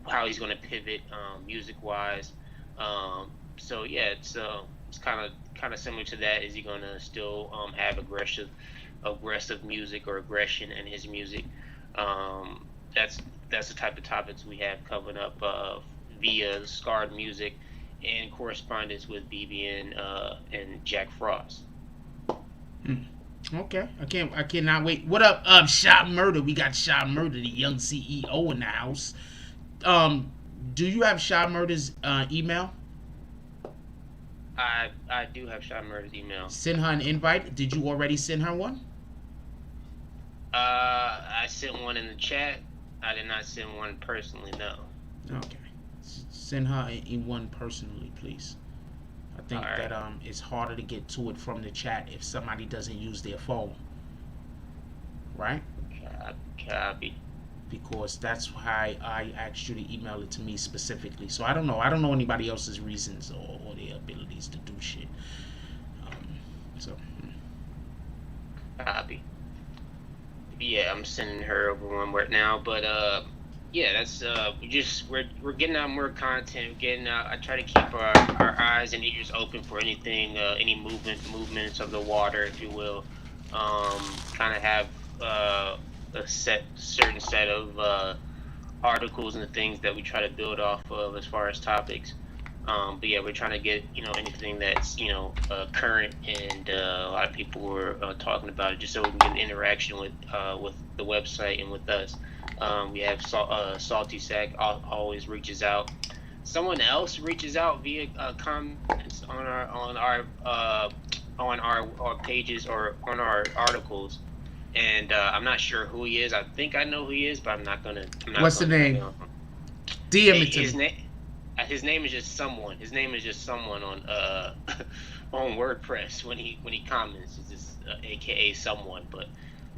how he's going to pivot music wise. So yeah, it's kind of similar to that. Is he going to still have aggressive music or aggression in his music? That's the type of topics we have coming up via Scarred Music and correspondence with BBN and Jack Frost. Okay, I cannot wait. What up, Shot Murder? We got Shot Murder, the young CEO in the house. Do you have Shot Murder's email? I do have Shot Murder's email. Send her an invite. Did you already send her one? I sent one in the chat. I did not send one personally, no. Okay. Send her in one personally, please. I think that it's harder to get to it from the chat if somebody doesn't use their phone. Right? Copy. Because that's why I asked you to email it to me specifically. So I don't know anybody else's reasons or their abilities to do shit. Copy. Yeah, I'm sending her over one right now, but yeah, that's we're getting out more content, getting out. I try to keep our eyes and ears open for anything, any movements of the water, if you will. Kind of have a certain set of articles and things that we try to build off of as far as topics. But yeah, we're trying to get anything that's current, and a lot of people were talking about it, just so we can get interaction with the website and with us. We have Salty Sack always reaches out. Someone else reaches out via comments on our pages or on our articles, and I'm not sure who he is. I think I know who he is, but I'm not gonna. What's the name? DM it to me. His name is just someone. His name is just someone on on WordPress when he comments. It's just AKA someone, but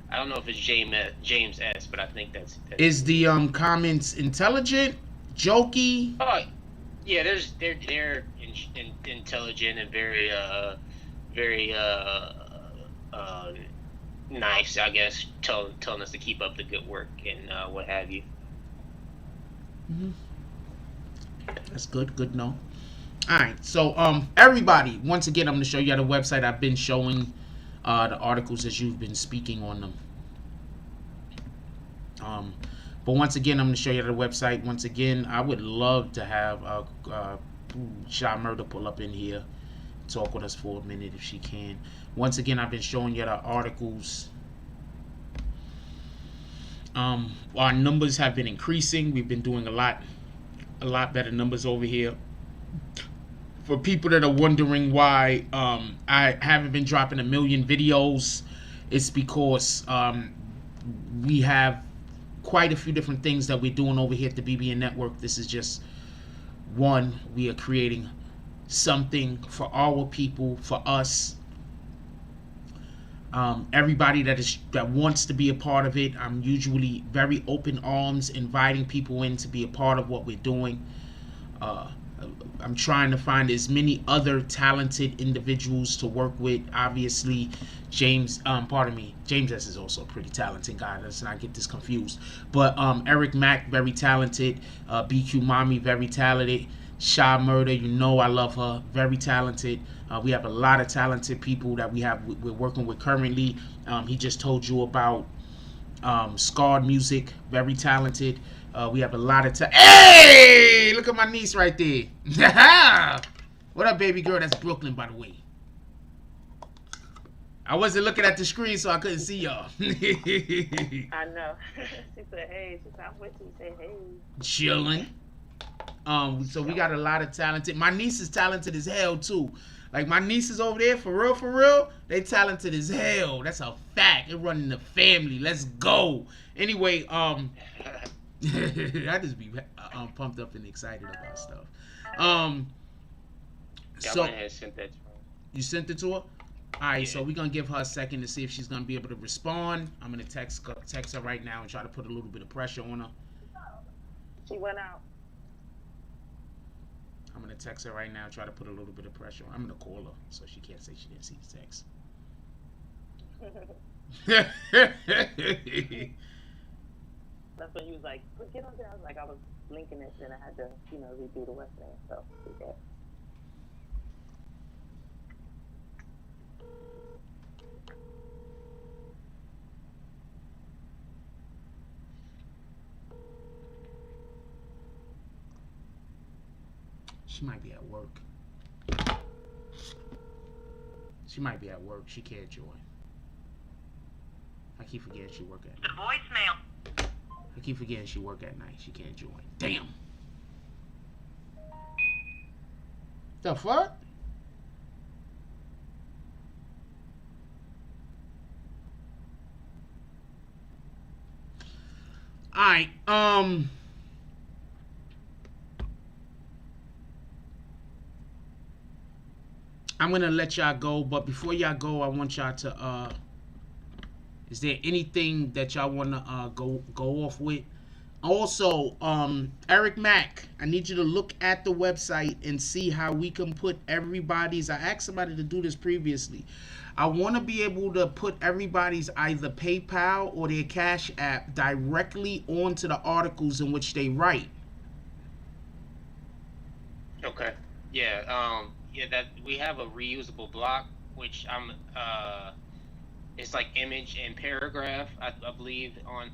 I don't know if it's James S. But I think that's is the comments intelligent, jokey? Oh, yeah. They're intelligent and very nice, I guess, telling us to keep up the good work and what have you. Mm-hmm. That's good no. Alright, so everybody, once again I'm going to show you the website. I've been showing the articles as you've been speaking on them. But once again I'm going to show you the website. Once again, I would love to have Shot Murder pull up in here, talk with us for a minute if she can. Once again, I've been showing you the articles. Our numbers have been increasing. We've been doing a lot better numbers over here. For people that are wondering why I haven't been dropping a million videos, it's because we have quite a few different things that we're doing over here at the BBN Network. This is just one. We are creating something for our people, for us. Everybody that wants to be a part of it, I'm usually very open arms, inviting people in to be a part of what we're doing. I'm trying to find as many other talented individuals to work with. Obviously, James S is also a pretty talented guy. Let's not get this confused. But Eric Mack, very talented. BQ Mommy, very talented. Sha Murder, you know I love her, very talented. We have a lot of talented people that we're working with currently. He just told you about Scarred Music, very talented. We have a lot of Hey, look at my niece right there. What up, baby girl? That's Brooklyn, by the way. I wasn't looking at the screen, so I couldn't see y'all. I know. She said, hey. She said, I'm with you. Say, hey. Chilling. So we got a lot of talented. My niece is talented as hell too. Like my nieces over there, for real, they talented as hell. That's a fact. They're running the family. Let's go. Anyway, I just be pumped up and excited about stuff. So I sent that to her. You sent it to her? Alright, so we're gonna give her a second to see if she's gonna be able to respond. I'm gonna text her right now and try to put a little bit of pressure on her. She went out. I'm gonna text her right now, try to put a little bit of pressure on. I'm gonna call her so she can't say she didn't see the text. That's when you was like, get on there. I was like, I was linking it, then I had to, redo the website. So yeah. She might be at work. She can't join. I keep forgetting she work at night. The voicemail. I keep forgetting she work at night. She can't join. Damn. The fuck? Alright, I'm gonna let y'all go, but before y'all go, I want y'all to is there anything that y'all wanna go off with? Also, Eric Mack, I need you to look at the website and see how we can put everybody's. I asked somebody to do this previously. I want to be able to put everybody's either PayPal or their Cash App directly onto the articles in which they write. Okay. Yeah. That we have a reusable block, which it's like image and paragraph, I believe, on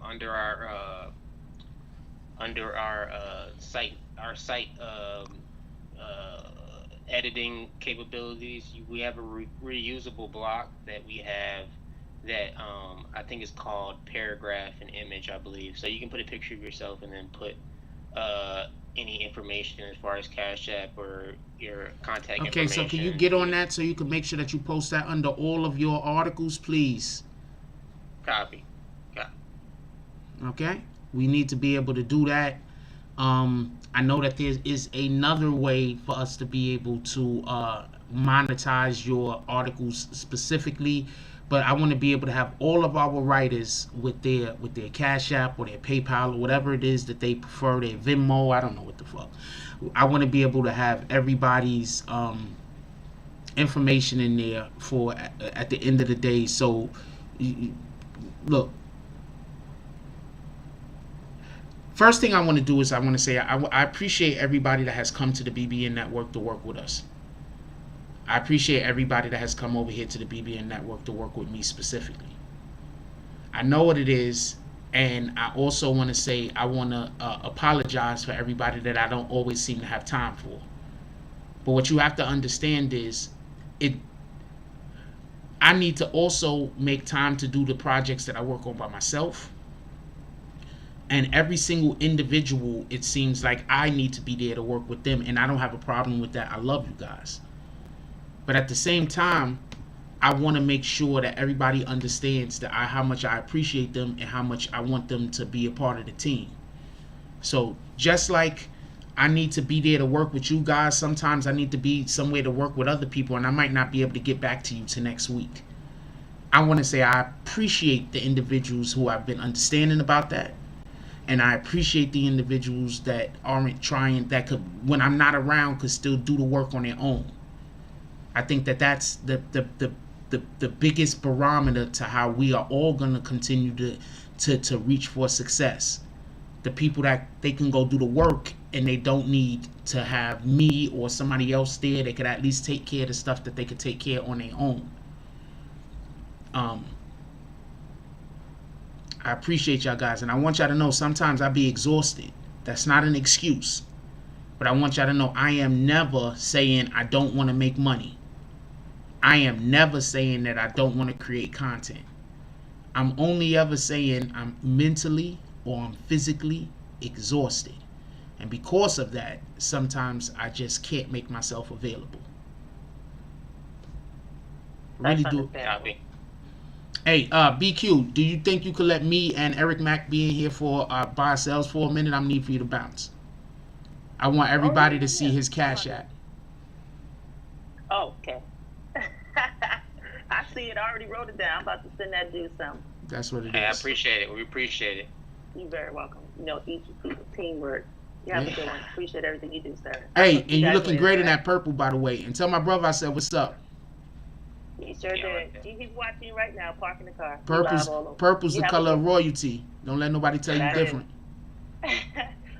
under our site editing capabilities. We have a reusable block that we have that I think is called paragraph and image, I believe. So you can put a picture of yourself and then put any information as far as Cash App or your contact information. Okay, so can you get on that so you can make sure that you post that under all of your articles, please? Copy. Okay, we need to be able to do that. I know that there is another way for us to be able to monetize your articles specifically, but I want to be able to have all of our writers with their Cash App or their PayPal or whatever it is that they prefer, their Venmo, I don't know what the fuck. I want to be able to have everybody's information in there for at the end of the day. So look, first thing I want to do is I want to say I appreciate everybody that has come to the BBN Network to work with us. I appreciate everybody that has come over here to the BBN Network to work with me specifically. I know what it is, and I also want to say I want to apologize for everybody that I don't always seem to have time for. But what you have to understand is I need to also make time to do the projects that I work on by myself. And every single individual, it seems like I need to be there to work with them, and I don't have a problem with that. I love you guys, but at the same time, I want to make sure that everybody understands that how much I appreciate them and how much I want them to be a part of the team. So just like I need to be there to work with you guys, sometimes I need to be somewhere to work with other people, and I might not be able to get back to you till next week. I want to say I appreciate the individuals who have been understanding about that, and I appreciate the individuals that aren't trying, that could, when I'm not around, could still do the work on their own. I think that that's the biggest barometer to how we are all going to continue to reach for success. The people that they can go do the work and they don't need to have me or somebody else there. They could at least take care of the stuff that they could take care of on their own. I appreciate y'all guys, and I want y'all to know sometimes I be exhausted. That's not an excuse, but I want y'all to know I am never saying I don't want to make money. I am never saying that I don't want to create content. I'm only ever saying I'm mentally or I'm physically exhausted. And because of that, sometimes I just can't make myself available. Really do. Hey, BQ, do you think you could let me and Eric Mack be in here for by ourselves for a minute? I'm need for you to bounce. I want everybody to see his Cash App. Oh, okay. I see it. I already wrote it down. I'm about to send that dude some. That's what it is. I appreciate it. We appreciate it. You're very welcome. You know, each people, teamwork. You have a good one. Appreciate everything you do, sir. Hey, and you're looking great in that purple, by the way. And tell my brother I said what's up. He sure did. He's watching you right now, parking the car. Purple's the color of royalty. Don't let nobody tell you different.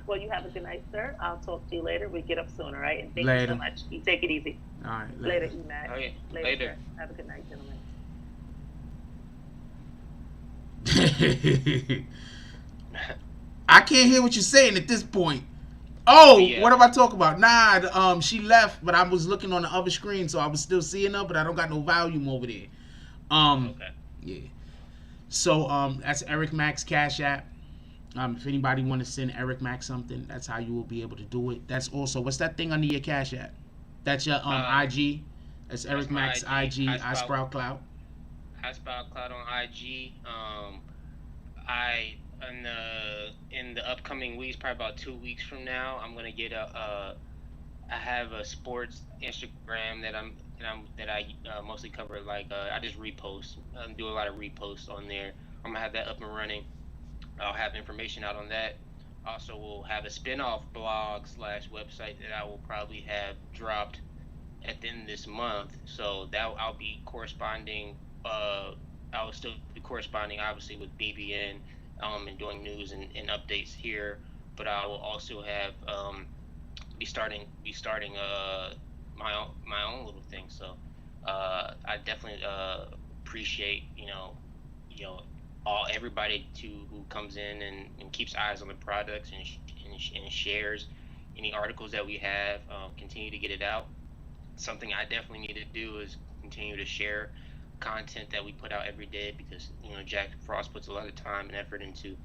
Well, you have a good night, sir. I'll talk to you later. We get up soon, all right? And thank you so much. You take it easy. All right. Later, E-Mac. Okay. Later. Have a good night, gentlemen. I can't hear what you're saying at this point. Oh, yeah. What am I talking about? Nah, she left, but I was looking on the other screen, so I was still seeing her, but I don't got no volume over there. Okay. Yeah. So that's Eric Mack's Cash App. If anybody want to send Eric Mack something, that's how you will be able to do it. That's also, what's that thing under your Cash App? That's your IG. That's Eric Mack's IG. I Sprout Cloud. I Sprout Cloud on IG. In the upcoming weeks, probably about 2 weeks from now, I'm gonna get I have a sports Instagram that I mostly cover. Like I just repost. Do a lot of reposts on there. I'm gonna have that up and running. I'll have information out on that. Also, we'll have a spin-off blog/website that I will probably have dropped at the end of this month. So that I'll be corresponding. I will still be corresponding, obviously, with BBN. And doing news and updates here, but I will also have be starting my own little thing. So I definitely appreciate everybody who comes in and keeps eyes on the products and shares any articles that we have. Continue to get it out. Something I definitely need to do is continue to share content that we put out every day, because Jack Frost puts a lot of time and effort into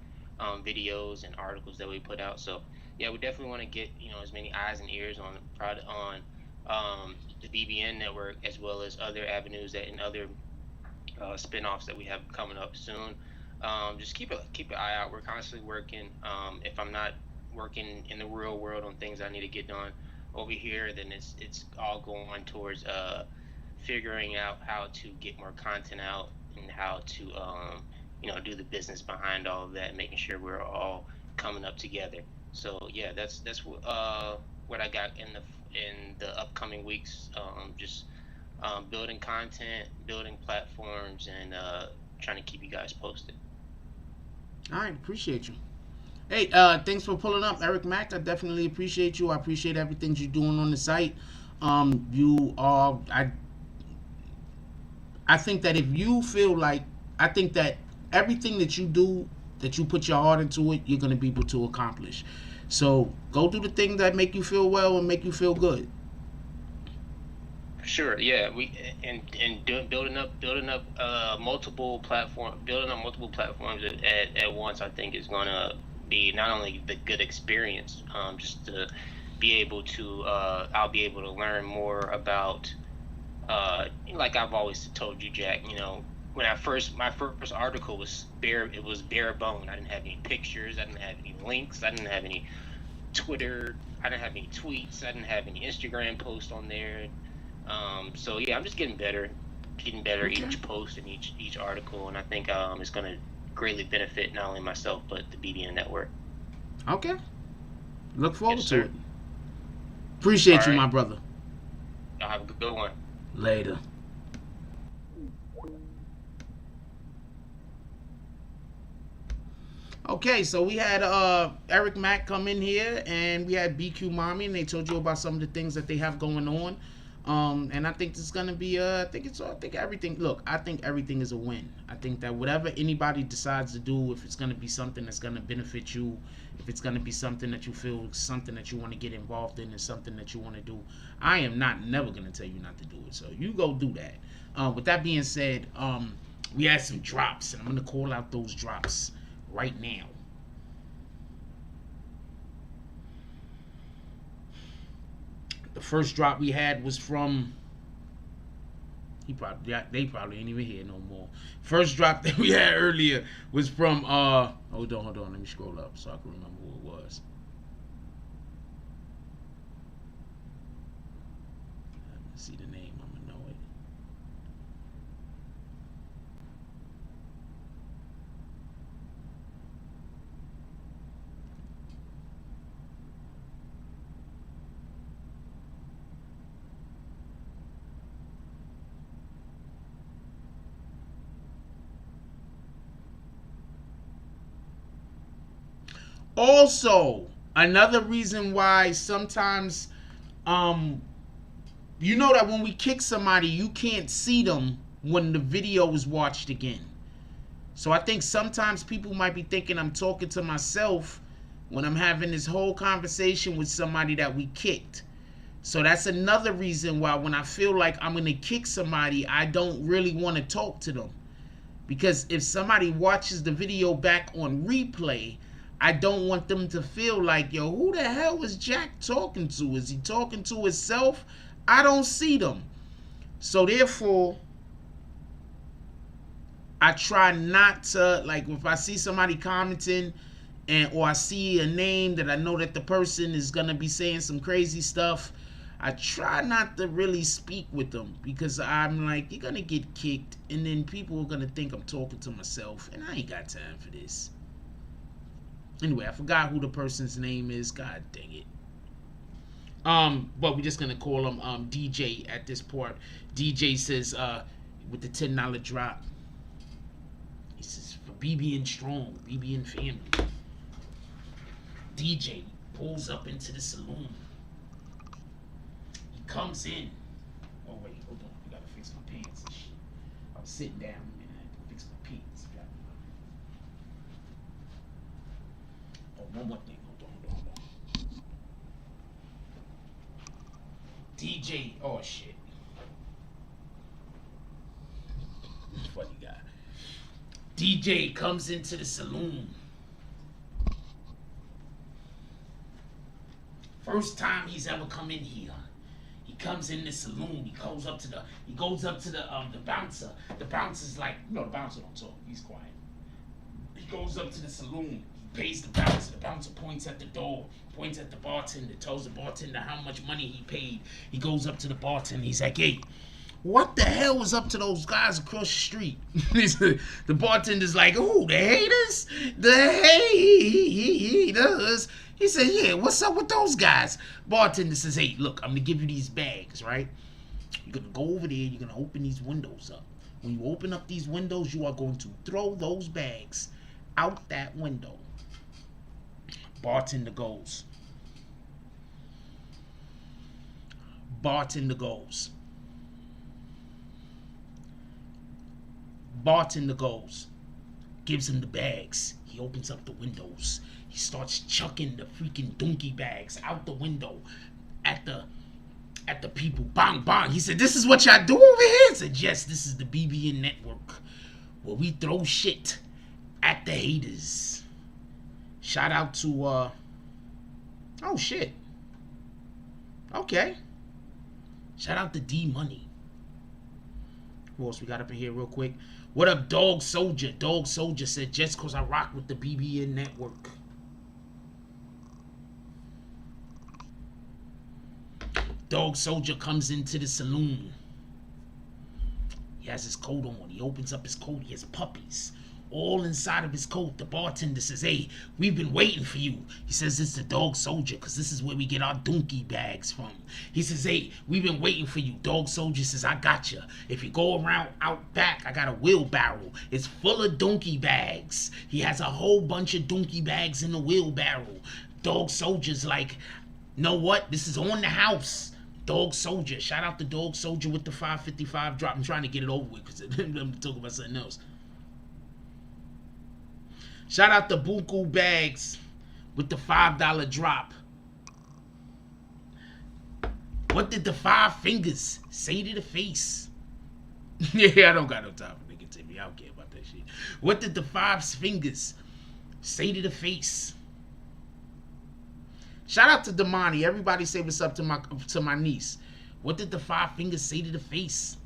videos and articles that we put out. So yeah, we definitely want to get as many eyes and ears on the BBN network, as well as other avenues and other spin-offs that we have coming up soon. Just keep an eye out. We're constantly working. If I'm not working in the real world on things I need to get done over here, then it's all going towards figuring out how to get more content out and how to do the business behind all of that, making sure we're all coming up together. So yeah, that's what I got in the upcoming weeks. Just building content, building platforms, and trying to keep you guys posted. All right, appreciate you. Hey, thanks for pulling up, Eric Mack. I definitely appreciate you. I appreciate everything you're doing on the site. I think that if you feel like, I think that everything that you do, that you put your heart into it, you're going to be able to accomplish. So go do the things that make you feel well and make you feel good. Sure. Yeah. Building up multiple platforms at once, I think is going to be not only the good experience, just to be able to, I'll be able to learn more about, like I've always told you, Jack, you know, when my first article was it was bare bone. I didn't have any pictures, I didn't have any links, I didn't have any Twitter, I didn't have any tweets, I didn't have any Instagram posts on there. So yeah, I'm just getting better each post and each article, and I think it's gonna greatly benefit not only myself but the BBN network. Okay. Look forward to it. Appreciate you, my brother. Y'all have a good one. Later. Okay, so we had Eric Mack come in here, and we had BQ Mommy, and they told you about some of the things that they have going on. And I think this is gonna be I think everything. Look, I think everything is a win. I think that whatever anybody decides to do, if it's gonna be something that's gonna benefit you, if it's gonna be something that you feel something that you want to get involved in, and something that you want to do, I am never gonna tell you not to do it. So you go do that. With that being said, we had some drops, and I'm gonna call out those drops right now. The first drop we had was from they probably ain't even here no more. First drop that we had earlier was from hold on, let me scroll up so I can remember who it was. Let's see the name, I'm gonna know it. Also, another reason why sometimes, you know that when we kick somebody, you can't see them when the video is watched again. So I think sometimes people might be thinking I'm talking to myself when I'm having this whole conversation with somebody that we kicked. So that's another reason why when I feel like I'm going to kick somebody, I don't really want to talk to them. Because if somebody watches the video back on replay, I don't want them to feel like, yo, who the hell is Jack talking to? Is he talking to himself? I don't see them. So therefore, I try not to, like, if I see somebody commenting or I see a name that I know that the person is going to be saying some crazy stuff, I try not to really speak with them, because I'm like, you're going to get kicked and then people are going to think I'm talking to myself, and I ain't got time for this. Anyway, I forgot who the person's name is. God dang it. But we're just gonna call him DJ at this part. DJ says with the $10 drop. He says for BBN Strong, BBN family. DJ pulls up into the saloon. He comes in. Oh wait, hold on. I gotta fix my pants and shit. I was sitting down and I had to fix my pants. One more thing. Hold on. DJ, oh shit. Funny guy. DJ comes into the saloon. First time he's ever come in here. He comes in the saloon. He goes up to the bouncer. The bouncer's like, no, the bouncer don't talk. He's quiet. He goes up to the saloon. Pays the bouncer. The bouncer points at the door, points at the bartender, tells the bartender how much money he paid. He goes up to the bartender. He's like, hey, what the hell was up to those guys across the street? The bartender's like, oh, the haters? The haters? He said, yeah, what's up with those guys? Bartender says, hey, look, I'm going to give you these bags, right? You're going to go over there. You're going to open these windows up. When you open up these windows, you are going to throw those bags out that window. Bartender goes. Bartender goes. Bartender goes. Gives him the bags. He opens up the windows. He starts chucking the freaking donkey bags out the window at the people. Bang, bang. He said, this is what y'all do over here? I said, yes, this is the BBN network where we throw shit at the haters. Shout out to oh shit. Okay. Shout out to D Money. Who else we got up in here real quick? What up, Dog Soldier? Dog Soldier said, just cause I rock with the BBN network. Dog Soldier comes into the saloon. He has his coat on. He opens up his coat. He has puppies all inside of his coat. The bartender says, hey, we've been waiting for you. He says, it's the Dog Soldier, because this is where we get our donkey bags from. He says, hey, we've been waiting for you. Dog Soldier says, I got you. If you go around out back, I got a wheelbarrow. It's full of donkey bags. He has a whole bunch of donkey bags in the wheelbarrow. Dog Soldier's like, know what? This is on the house. Dog Soldier. Shout out to Dog Soldier with the 555 drop. I'm trying to get it over with because I'm talking about something else. Shout out to Buku Bags with the $5 drop. What did the 5 fingers say to the face? Yeah, I don't got no time for negativity. I don't care about that shit. What did the 5 fingers say to the face? Shout out to Damani. Everybody say what's up to my niece. What did the 5 fingers say to the face?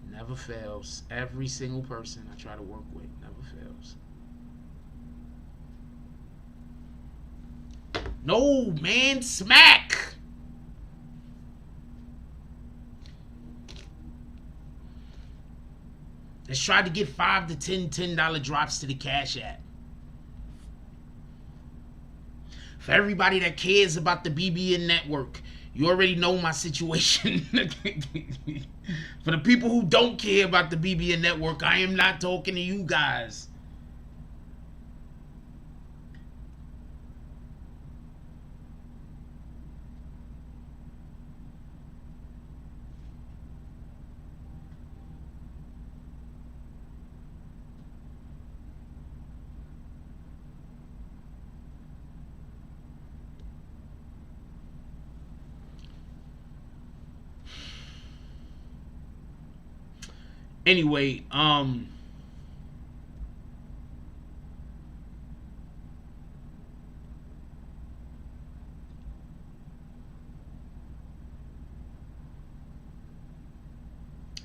Never fails. Every single person I try to work with never fails. No, man, smack. Let's try to get 5 to 10 $10 drops to the Cash App. For everybody that cares about the BBN network, you already know my situation. For the people who don't care about the BBN network, I am not talking to you guys. Anyway, I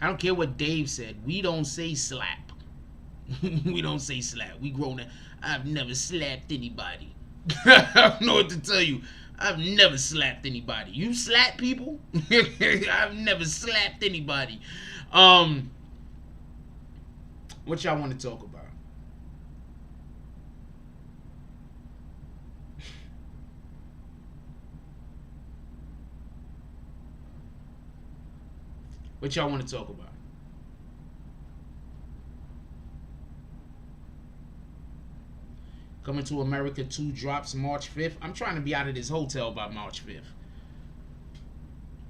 don't care what Dave said. We don't say slap. We don't say slap. We grown up. I've never slapped anybody. I don't know what to tell you. I've never slapped anybody. You slap people? I've never slapped anybody. What y'all want to talk about? What y'all want to talk about? Coming to America 2 drops March 5th. I'm trying to be out of this hotel by March 5th.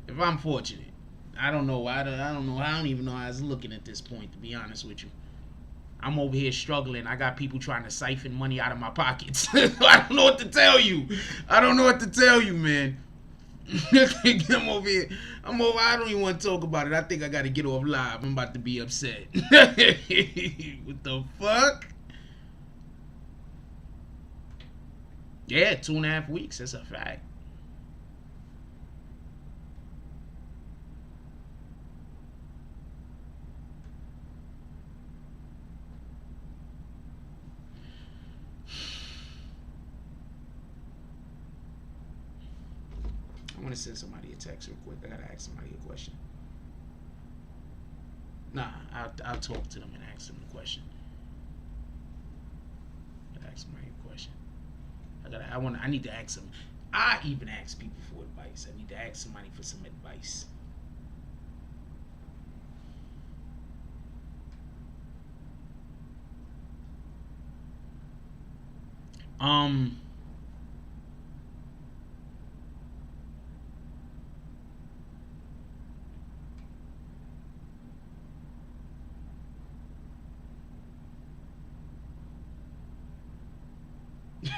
If I'm fortunate. I don't know. I don't know. I don't even know how I was looking at this point, to be honest with you. I'm over here struggling. I got people trying to siphon money out of my pockets. I don't know what to tell you. I don't know what to tell you, man. I'm over here. I don't even want to talk about it. I think I got to get off live. I'm about to be upset. What the fuck? Yeah, 2.5 weeks. That's a fact. I want to send somebody a text real quick. I gotta ask somebody a question. Nah, I'll talk to them and ask them a question. Ask somebody a question. I need to ask them. I even ask people for advice. I need to ask somebody for some advice.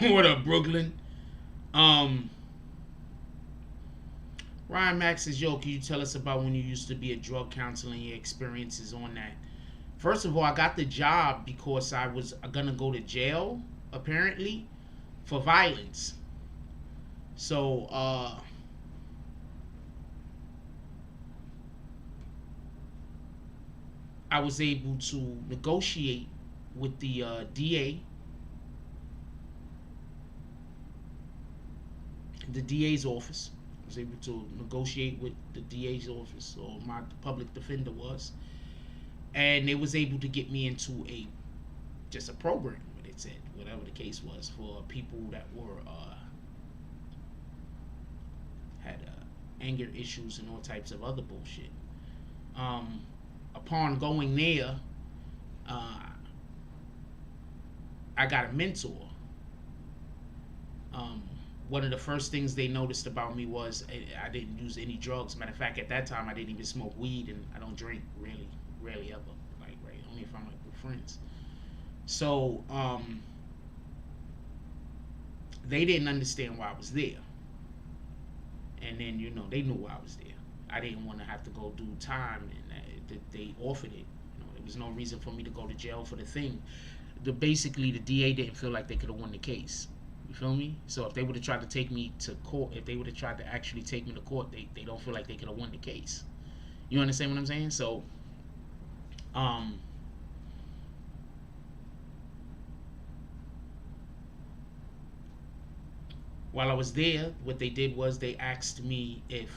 What up, Brooklyn? Um, Ryan Max says, yo, can you tell us about when you used to be a drug counselor and your experiences on that? First of all, I got the job because I was gonna go to jail, apparently, for violence. So, I was able to negotiate with the the DA's office. I was able to negotiate with the DA's office, or my public defender was, and they was able to get me into a just a program. What it said, whatever the case was, for people that were had anger issues and all types of other bullshit. Um, Upon going there, uh, I got a mentor. Um, One of the first things they noticed about me was I didn't use any drugs. Matter of fact, at that time, I didn't even smoke weed, and I don't drink really, rarely ever. Like, right, only if I'm like with friends. So, they didn't understand why I was there. And then, they knew why I was there. I didn't want to have to go do time, and they offered it. There was no reason for me to go to jail for the thing. Basically, the DA didn't feel like they could have won the case. You feel me? So if they would have tried to take me to court, if they would have tried to actually take me to court, they don't feel like they could have won the case. You understand what I'm saying? So, while I was there, what they did was they asked me if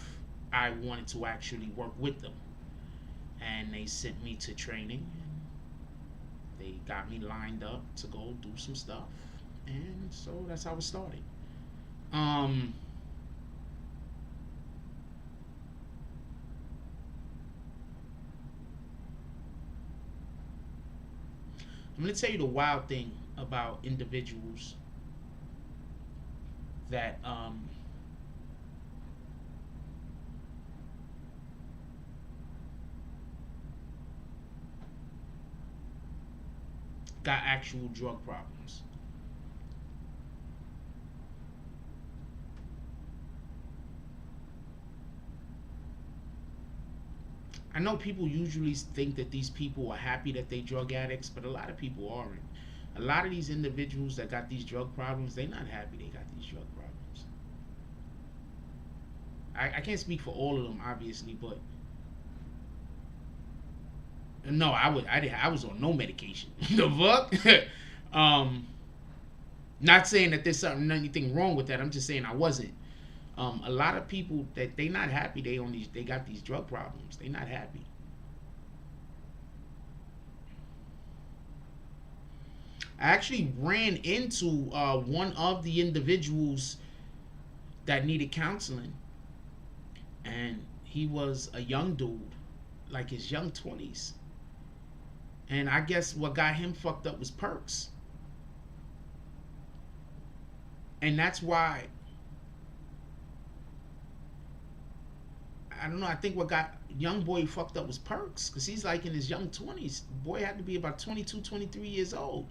I wanted to actually work with them, and they sent me to training. They got me lined up to go do some stuff, and so that's how it started. Um, I'm gonna tell you the wild thing about individuals that got actual drug problems. I know people usually think that these people are happy that they drug addicts, but a lot of people aren't. A lot of these individuals that got these drug problems, they're not happy they got these drug problems. I can't speak for all of them, obviously, but no, I was on no medication. The fuck? Not saying that there's anything wrong with that. I'm just saying I wasn't. A lot of people that they not happy they got these drug problems. They not happy. I actually ran into one of the individuals that needed counseling, and he was a young dude, like his young 20s. And I guess what got him fucked up was perks. And that's why, I don't know, I think what got Youngboy fucked up was perks, because he's like in his young 20s. Boy had to be about 22, 23 years old.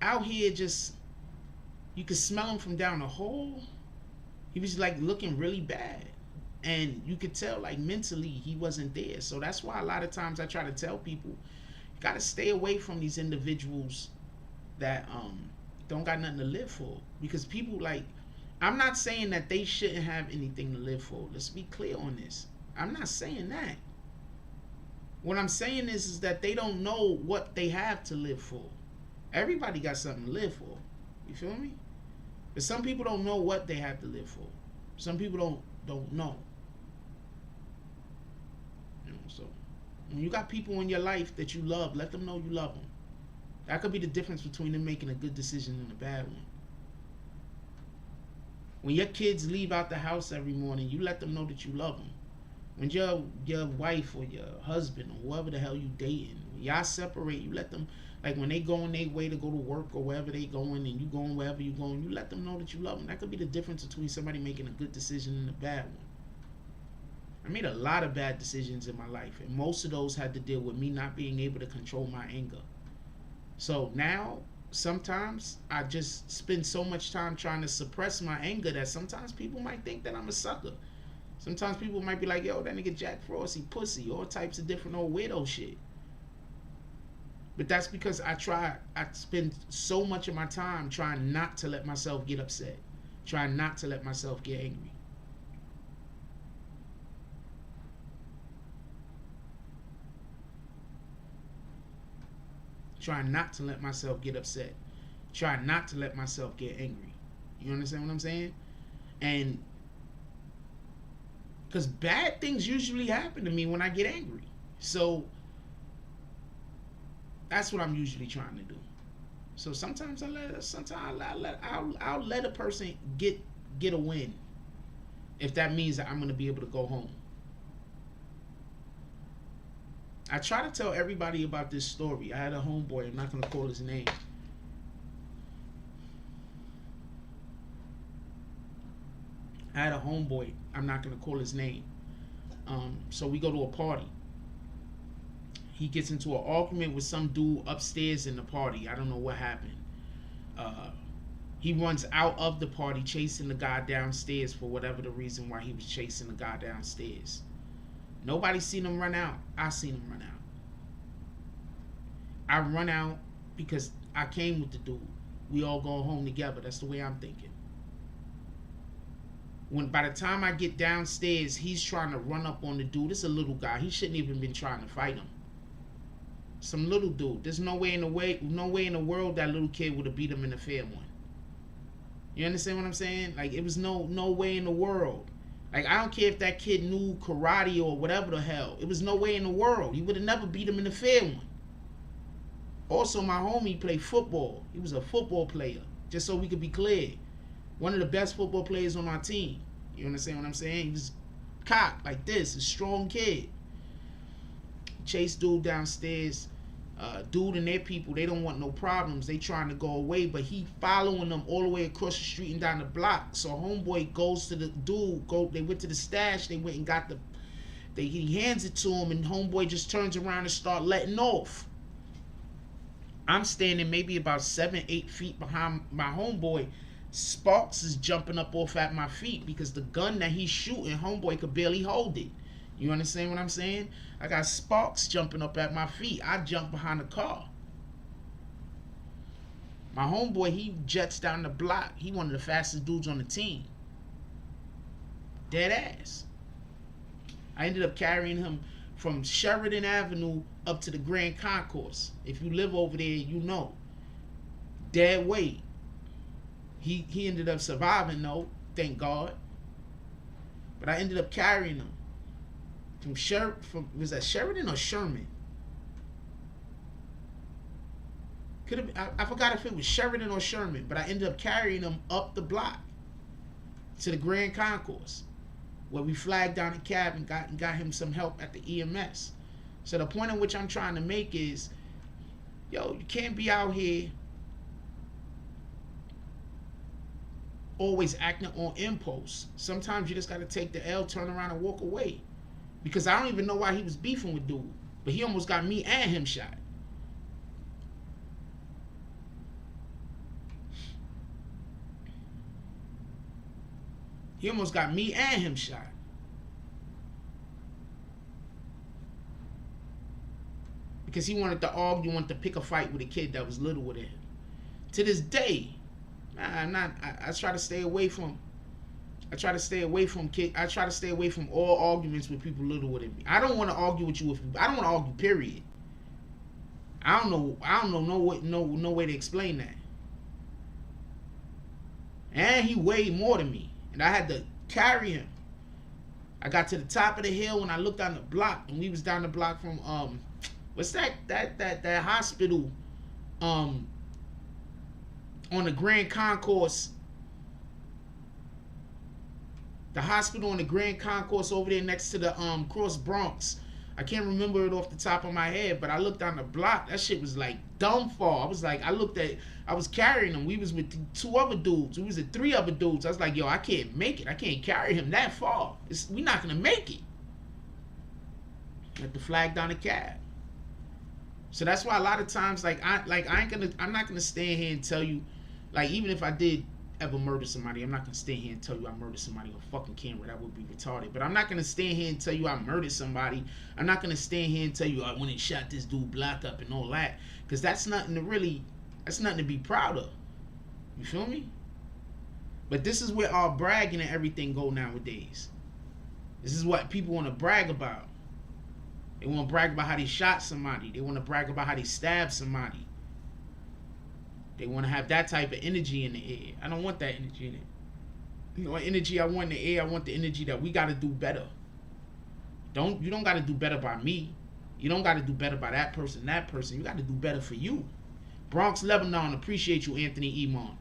Out here, just, you could smell him from down the hall. He was like looking really bad. And you could tell, like, mentally he wasn't there. So that's why a lot of times I try to tell people, you gotta stay away from these individuals that don't got nothing to live for. Because people, like, I'm not saying that they shouldn't have anything to live for. Let's be clear on this. I'm not saying that. What I'm saying is that they don't know what they have to live for. Everybody got something to live for. You feel me? But some people don't know what they have to live for. Some people don't know. So when you got people in your life that you love, let them know you love them. That could be the difference between them making a good decision and a bad one. When your kids leave out the house every morning, you let them know that you love them. When your wife or your husband or whoever the hell you dating, when y'all separate, you let them, like when they go on their way to go to work or wherever they going, and you going wherever you going, you let them know that you love them. That could be the difference between somebody making a good decision and a bad one. I made a lot of bad decisions in my life, and most of those had to deal with me not being able to control my anger. So now sometimes I just spend so much time trying to suppress my anger that sometimes people might think that I'm a sucker. Sometimes people might be like, yo, that nigga Jack Frost, he pussy, all types of different old weirdo shit. But that's because I spend so much of my time trying not to let myself get upset, trying not to let myself get angry. Trying not to let myself get upset, trying not to let myself get angry. You understand what I'm saying? And because bad things usually happen to me when I get angry. So that's what I'm usually trying to do. So sometimes I'll let a person get a win if that means that I'm going to be able to go home. I try to tell everybody about this story. I had a homeboy, I'm not going to call his name. I had a homeboy, I'm not going to call his name. So we go to a party. He gets into an argument with some dude upstairs in the party. I don't know what happened. He runs out of the party chasing the guy downstairs for whatever the reason why he was chasing the guy downstairs. Nobody seen him run out. I seen him run out. I run out because I came with the dude. We all go home together. That's the way I'm thinking. By the time I get downstairs, he's trying to run up on the dude. It's a little guy. He shouldn't even been trying to fight him. Some little dude. There's no way in the world that little kid would have beat him in a fair one. You understand what I'm saying? Like, it was no way in the world. Like, I don't care if that kid knew karate or whatever the hell. It was no way in the world. He would have never beat him in a fair one. Also, my homie played football. He was a football player. Just so we could be clear. One of the best football players on our team. You understand what I'm saying? He was cocked like this. A strong kid. Chase dude downstairs. Dude and their people, they don't want no problems. They trying to go away, but he following them all the way across the street and down the block. So homeboy goes to the dude. They went to the stash. They went and got he hands it to him, and homeboy just turns around and start letting off. I'm standing maybe about 7-8 feet behind my homeboy. Sparks is jumping up off at my feet because the gun that he's shooting, homeboy could barely hold it. You understand what I'm saying? I got Sparks jumping up at my feet. I jump behind the car. My homeboy, he jets down the block. He one of the fastest dudes on the team. Dead ass. I ended up carrying him from Sheridan Avenue up to the Grand Concourse. If you live over there, you know. Dead weight. He ended up surviving though, thank God. But I ended up carrying him. Was that Sheridan or Sherman? I forgot if it was Sheridan or Sherman, but I ended up carrying him up the block to the Grand Concourse, where we flagged down the cab and got him some help at the EMS. So the point in which I'm trying to make is, yo, you can't be out here always acting on impulse. Sometimes you just got to take the L, turn around and walk away. Because I don't even know why he was beefing with dude. But he almost got me and him shot. He almost got me and him shot. Because he wanted to argue, wanted to pick a fight with a kid that was little with him. To this day, I try to stay away from all arguments with people little with me. I don't want to argue with you I don't want to argue, period. I don't know no way to explain that. And he weighed more than me, and I had to carry him. I got to the top of the hill and I looked down the block, and we was down the block from what's that hospital on the Grand Concourse. The hospital on the Grand Concourse over there next to the Cross Bronx. I can't remember it off the top of my head, but I looked down the block. That shit was like dumb fall. I was carrying him. We was with 2 other dudes. We was with 3 other dudes. I was like, yo, I can't make it. I can't carry him that far. We not gonna make it. I had to flag down the cab. So that's why a lot of times, I'm not gonna stand here and tell you, like, even if I did ever murder somebody, I'm not gonna stand here and tell you I murdered somebody on fucking camera. That would be retarded. But I'm not gonna stand here and tell you I murdered somebody. I'm not gonna stand here and tell you I went and shot this dude blocked up and all that, because that's nothing to be proud of. You feel me? But this is where our bragging and everything go nowadays. This is what people want to brag about. They want to brag about how they shot somebody. They want to brag about how they stabbed somebody. They want to have that type of energy in the air. I don't want that energy in it. You know what energy I want in the air? I want the energy that we got to do better. You don't got to do better by me. You don't got to do better by that person. You got to do better for you. Bronx, Lebanon, appreciate you, Anthony Iman.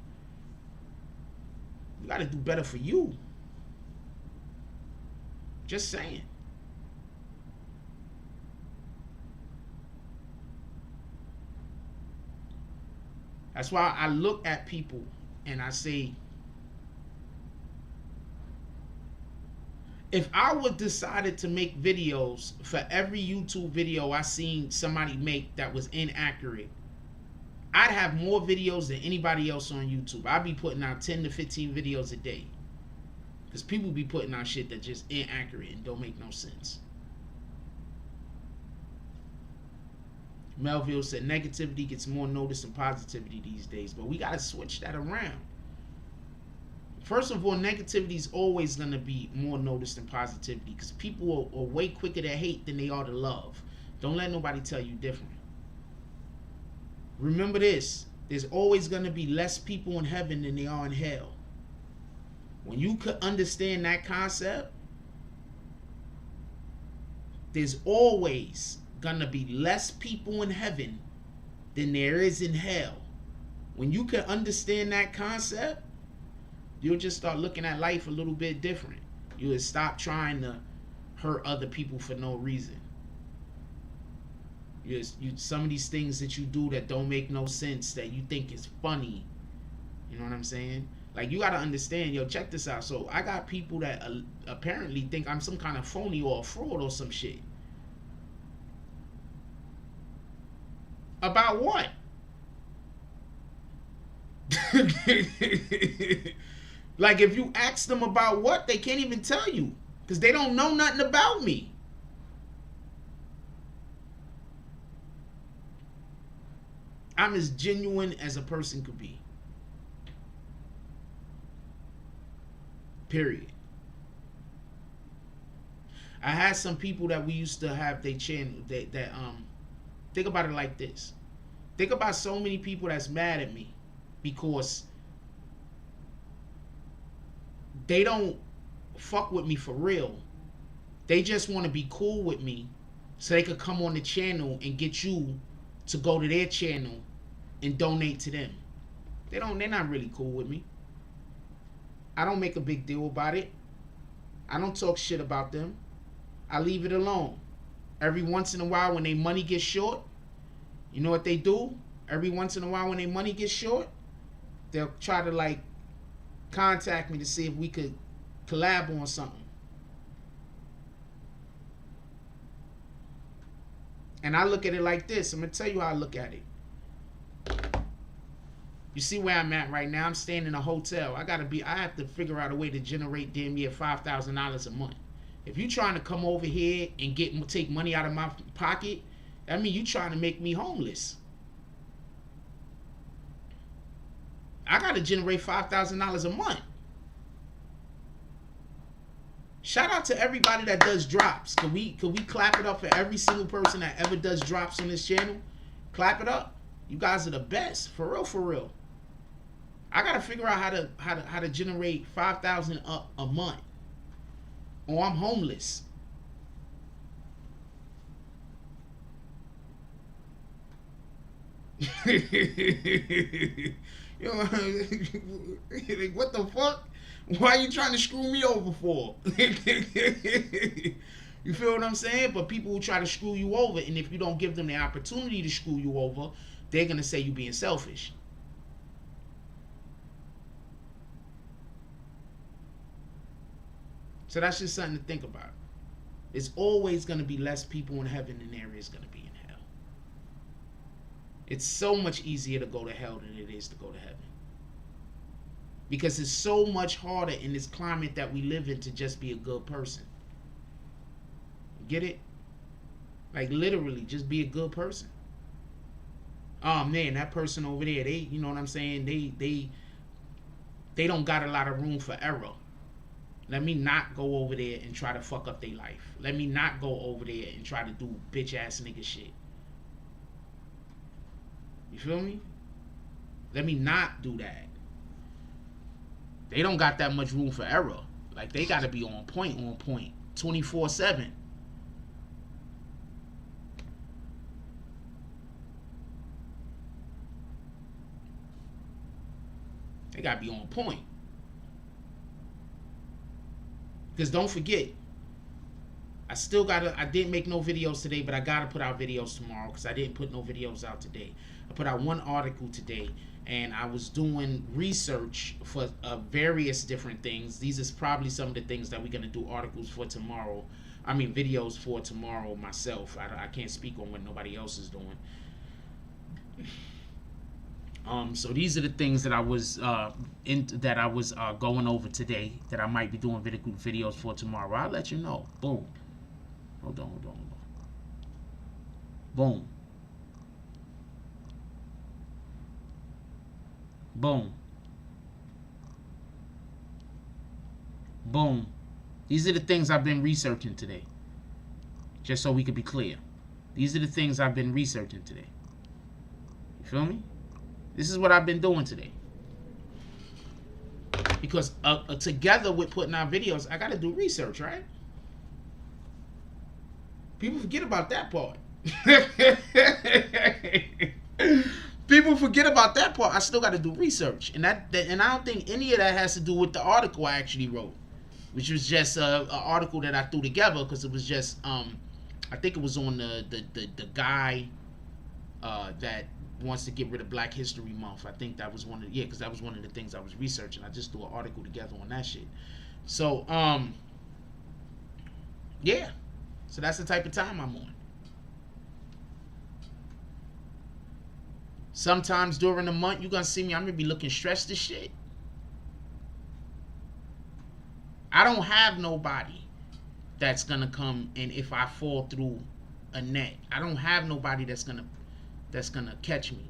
You got to do better for you. Just saying. That's why I look at people and I say, if I would decided to make videos for every YouTube video I seen somebody make that was inaccurate, I'd have more videos than anybody else on YouTube. I'd be putting out 10 to 15 videos a day. Because people be putting out shit that just inaccurate and don't make no sense. Melville said negativity gets more notice than positivity these days. But we got to switch that around. First of all, negativity is always going to be more noticed than positivity. Because people are way quicker to hate than they are to love. Don't let nobody tell you different. Remember this. There's always going to be less people in heaven than there are in hell. When you could understand that concept, there's always going to be less people in heaven than there is in hell. When you can understand that concept, you'll just start looking at life a little bit different. You'll stop trying to hurt other people for no reason. Some of these things that you do that don't make no sense, that you think is funny, you know what I'm saying? Like, you got to understand, yo, check this out. So I got people that apparently think I'm some kind of phony or a fraud or some shit. About what? Like, if you ask them about what, they can't even tell you. Because they don't know nothing about me. I'm as genuine as a person could be. Period. I had some people that we used to have their channel that think about it like this. Think about so many people that's mad at me because they don't fuck with me for real. They just want to be cool with me so they could come on the channel and get you to go to their channel and donate to them. They're not really cool with me. I don't make a big deal about it. I don't talk shit about them. I leave it alone. Every once in a while when their money gets short, you know what they do? Every once in a while when their money gets short, they'll try to like contact me to see if we could collab on something. And I look at it like this. I'm going to tell you how I look at it. You see where I'm at right now? I'm staying in a hotel. I have to figure out a way to generate damn near $5,000 a month. If you trying to come over here and take money out of my pocket, that means you trying to make me homeless. I got to generate $5,000 a month. Shout out to everybody that does drops. Could we clap it up for every single person that ever does drops on this channel? Clap it up. You guys are the best. For real, for real. I gotta figure out how to generate $5,000 a month. Or I'm homeless. You know, like, what the fuck? Why are you trying to screw me over for? You feel what I'm saying? But people will try to screw you over, and if you don't give them the opportunity to screw you over, they're gonna say you being selfish. So that's just something to think about. There's always gonna be less people in heaven than there is gonna be in hell. It's so much easier to go to hell than it is to go to heaven. Because it's so much harder in this climate that we live in to just be a good person. Get it? Like literally, just be a good person. Oh man, that person over there, they, you know what I'm saying? They don't got a lot of room for error. Let me not go over there and try to fuck up their life. Let me not go over there and try to do bitch ass nigga shit. You feel me? Let me not do that. They don't got that much room for error. Like they gotta be on point, 24/7. They gotta be on point. Because don't forget, I didn't make no videos today, but I gotta put out videos tomorrow because I didn't put no videos out today. I put out one article today, and I was doing research for various different things. These is probably some of the things that we're gonna do articles for tomorrow. I mean videos for tomorrow myself. I can't speak on what nobody else is doing. So these are the things that I was going over today that I might be doing videos for tomorrow. I'll let you know. Boom. Hold on. Boom. Boom. Boom. These are the things I've been researching today. Just so we could be clear. These are the things I've been researching today. You feel me? This is what I've been doing today. Because together with putting out videos, I got to do research, right? People forget about that part. People forget about that part. I still got to do research, and I don't think any of that has to do with the article I actually wrote, which was just an article that I threw together because it was just I think it was on the guy that wants to get rid of Black History Month. I think that was because that was one of the things I was researching. I just threw an article together on that shit. So yeah. So that's the type of time I'm on. Sometimes during the month, you're gonna see me, I'm gonna be looking stressed as shit. I don't have nobody that's gonna come and if I fall through a net, I don't have nobody that's gonna catch me.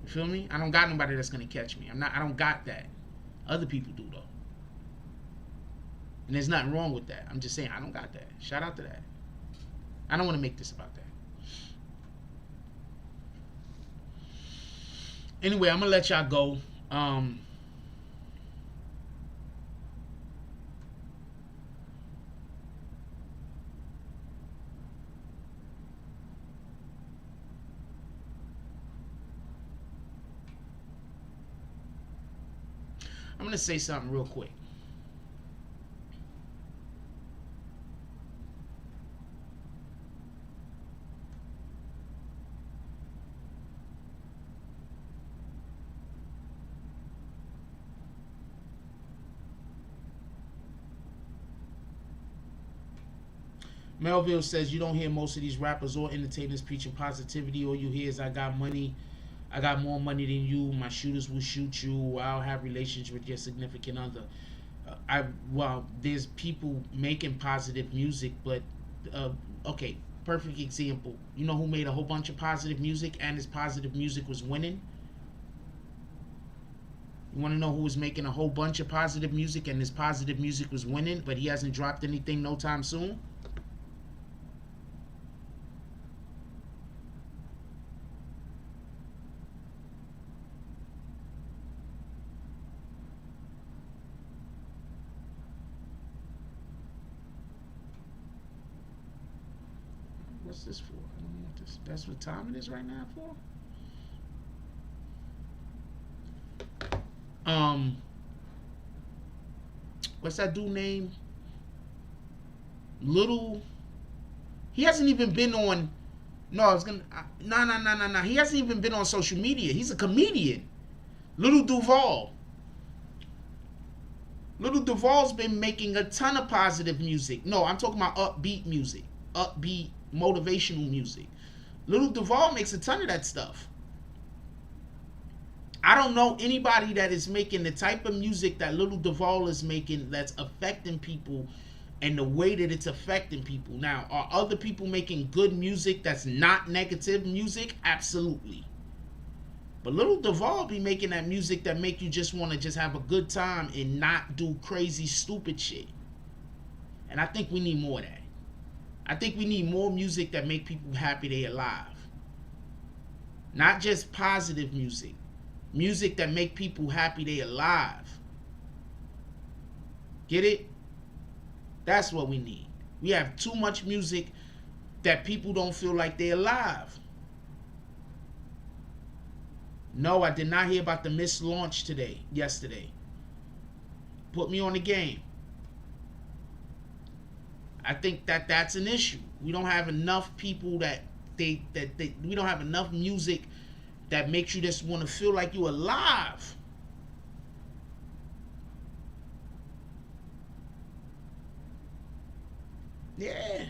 You feel me? I don't got nobody that's gonna catch me. I don't got that. Other people do though. And there's nothing wrong with that. I'm just saying I don't got that. Shout out to that. I don't want to make this about that. Anyway, I'm gonna let y'all go. I'm gonna say something real quick. Melville says you don't hear most of these rappers or entertainers preaching positivity. All you hear is I got money, I got more money than you, my shooters will shoot you, I'll have relations with your significant other. Well, there's people making positive music, but okay, perfect example. You know who made a whole bunch of positive music and his positive music was winning? You want to know who was making a whole bunch of positive music and his positive music was winning, but he hasn't dropped anything no time soon? What's this for? I don't know what this. That's what time it is right now for. What's that dude name? Little. He hasn't even been on. No, I was gonna. No. He hasn't even been on social media. He's a comedian. Little Duval. Little Duval's been making a ton of positive music. No, I'm talking about upbeat music. Upbeat motivational music. Lil Duval makes a ton of that stuff. I don't know anybody that is making the type of music that Lil Duval is making that's affecting people and the way that it's affecting people. Now, are other people making good music that's not negative music? Absolutely. But Lil Duval be making that music that make you just want to just have a good time and not do crazy, stupid shit. And I think we need more of that. I think we need more music that make people happy they alive. Not just positive music. Music that make people happy they alive. Get it? That's what we need. We have too much music that people don't feel like they're alive. No, I did not hear about the missed launch yesterday. Put me on the game. I think that that's an issue. We don't have enough people we don't have enough music that makes you just want to feel like you're alive. Yeah.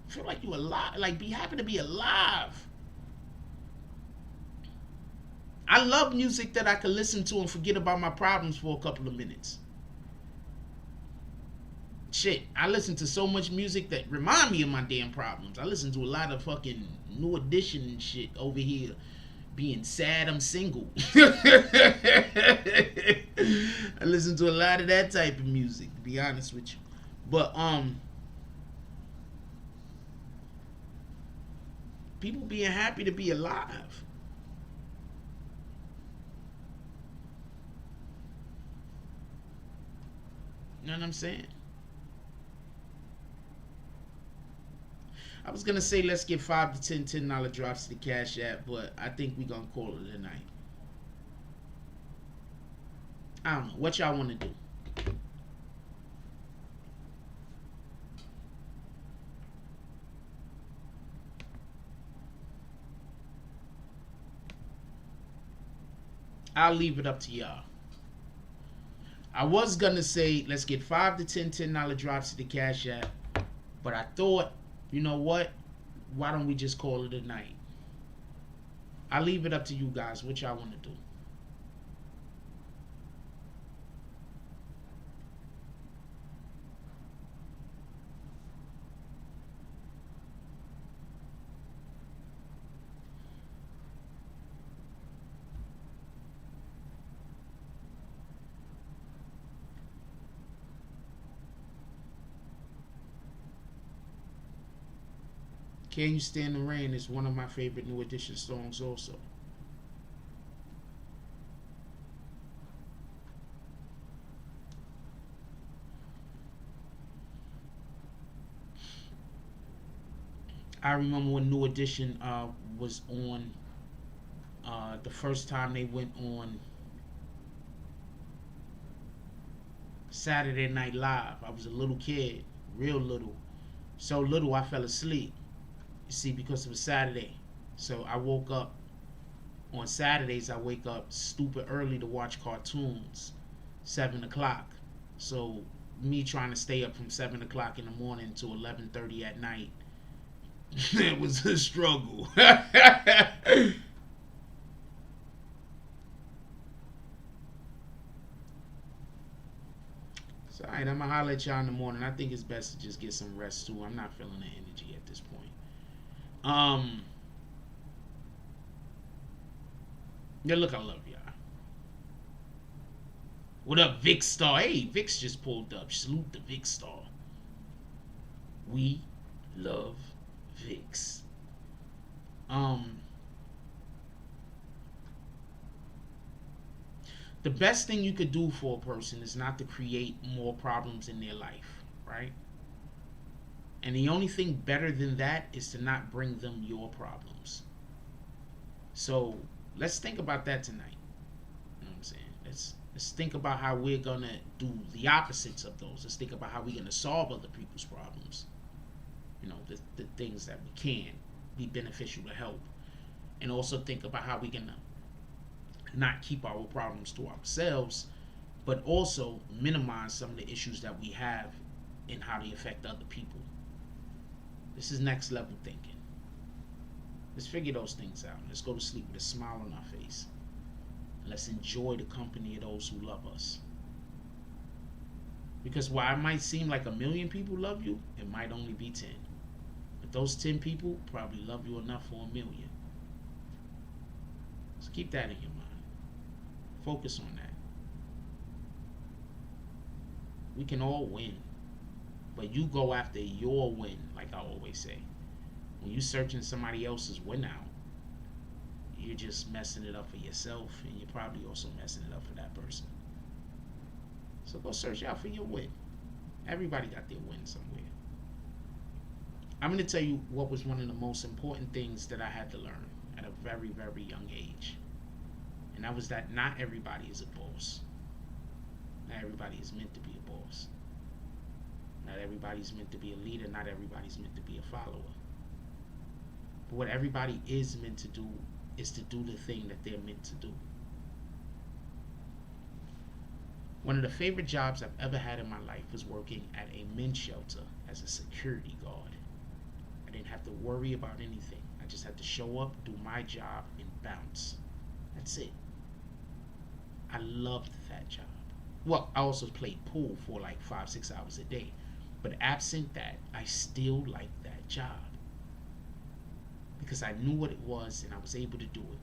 Feel like you're alive. Like, be happy to be alive. I love music that I can listen to and forget about my problems for a couple of minutes. Shit, I listen to so much music that remind me of my damn problems. I listen to a lot of fucking New Edition and shit over here. Being sad I'm single. I listen to a lot of that type of music, to be honest with you. But people being happy to be alive. You know what I'm saying? I was gonna say let's get 5 to 10 $10 drops to the Cash App, but I think we gonna call it a night. I don't know. What y'all wanna do? I'll leave it up to y'all. I was gonna say let's get 5 to 10 $10 drops to the Cash App, but I thought, you know what? Why don't we just call it a night? I'll leave it up to you guys. What y'all want to do? Can You Stand the Rain is one of my favorite New Edition songs also. I remember when New Edition was on, the first time they went on Saturday Night Live. I was a little kid, real little. So little I fell asleep. You see, because it was Saturday. So I woke up. On Saturdays, I wake up stupid early to watch cartoons. 7 o'clock. So me trying to stay up from 7 o'clock in the morning to 11:30 at night. It was a struggle. So, alright, I'm going to holler at y'all in the morning. I think it's best to just get some rest, too. I'm not feeling the energy at this point. Yeah, look, I love y'all. What up, Vic Star? Hey, Vic's just pulled up. Salute the Vic Star. We love Vic's. The best thing you could do for a person is not to create more problems in their life, right? And the only thing better than that is to not bring them your problems. So let's think about that tonight. You know what I'm saying? Let's think about how we're gonna do the opposites of those. Let's think about how we're gonna solve other people's problems. You know, the things that we can be beneficial to help. And also think about how we're gonna not keep our problems to ourselves, but also minimize some of the issues that we have and how they affect other people. This is next level thinking. Let's figure those things out. Let's go to sleep with a smile on our face. Let's enjoy the company of those who love us. Because while it might seem like 1,000,000 people love you, it might only be 10. But those 10 people probably love you enough for 1,000,000. So keep that in your mind. Focus on that. We can all win. But you go after your win, like I always say. When you're searching somebody else's win out, you're just messing it up for yourself, and you're probably also messing it up for that person. So go search out for your win. Everybody got their win somewhere. I'm going to tell you what was one of the most important things that I had to learn at a very, very young age. And that was that not everybody is a boss. Not everybody is meant to be a boss. Not everybody's meant to be a leader. Not everybody's meant to be a follower. But what everybody is meant to do is to do the thing that they're meant to do. One of the favorite jobs I've ever had in my life was working at a men's shelter as a security guard. I didn't have to worry about anything. I just had to show up, do my job, and bounce. That's it. I loved that job. Well, I also played pool for like 5-6 hours a day. But absent that, I still liked that job. Because I knew what it was and I was able to do it.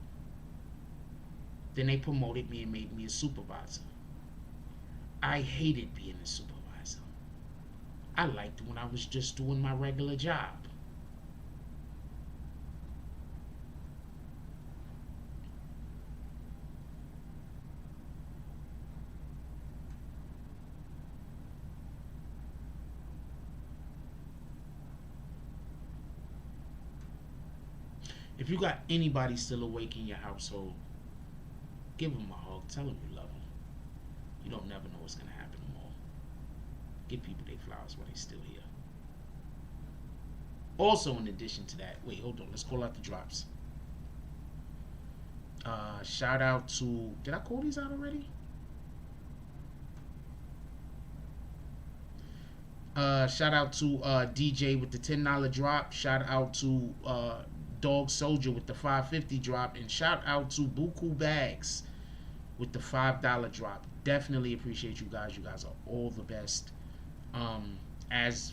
Then they promoted me and made me a supervisor. I hated being a supervisor. I liked when I was just doing my regular job. If you got anybody still awake in your household, give them a hug. Tell them you love them. You don't never know what's going to happen tomorrow. Give people their flowers while they're still here. Also, in addition to that, wait, hold on. Let's call out the drops. Shout out to... Did I call these out already? Shout out to DJ with the $10 drop. Shout out to Dog Soldier with the $5.50 drop. And shout out to Buku Bags with the $5 drop. Definitely appreciate you guys. You guys are all the best. As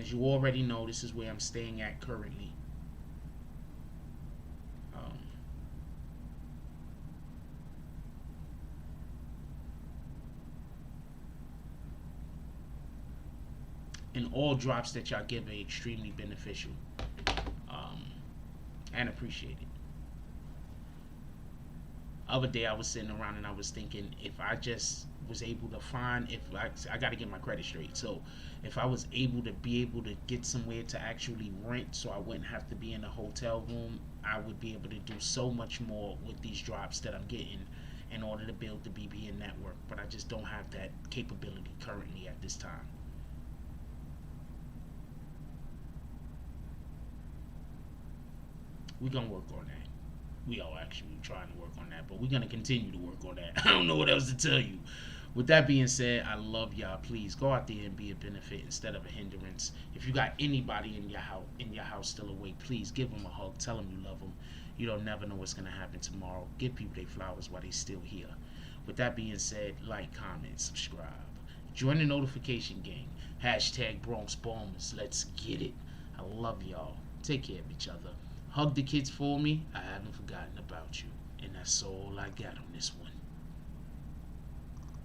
you already know, this is where I'm staying at currently. And all drops that y'all give are extremely beneficial and appreciated. Other day I was sitting around and I was thinking, if I just was able to find, if I got to get my credit straight, so if I was able to get somewhere to actually rent, so I wouldn't have to be in a hotel room, I would be able to do so much more with these drops that I'm getting in order to build the BBN network. But I just don't have that capability currently at this time. We're gonna work on that. We are actually trying to work on that, but we're gonna continue to work on that. I don't know what else to tell you. With that being said, I love y'all. Please go out there and be a benefit instead of a hindrance. If you got anybody in your house still awake, please give them a hug. Tell them you love them. You don't never know what's gonna happen tomorrow. Give people their flowers while they still here. With that being said, like, comment, subscribe, join the notification gang. Hashtag Bronx Bombers. Let's get it. I love y'all. Take care of each other. Hug the kids for me. I haven't forgotten about you. And that's all I got on this one.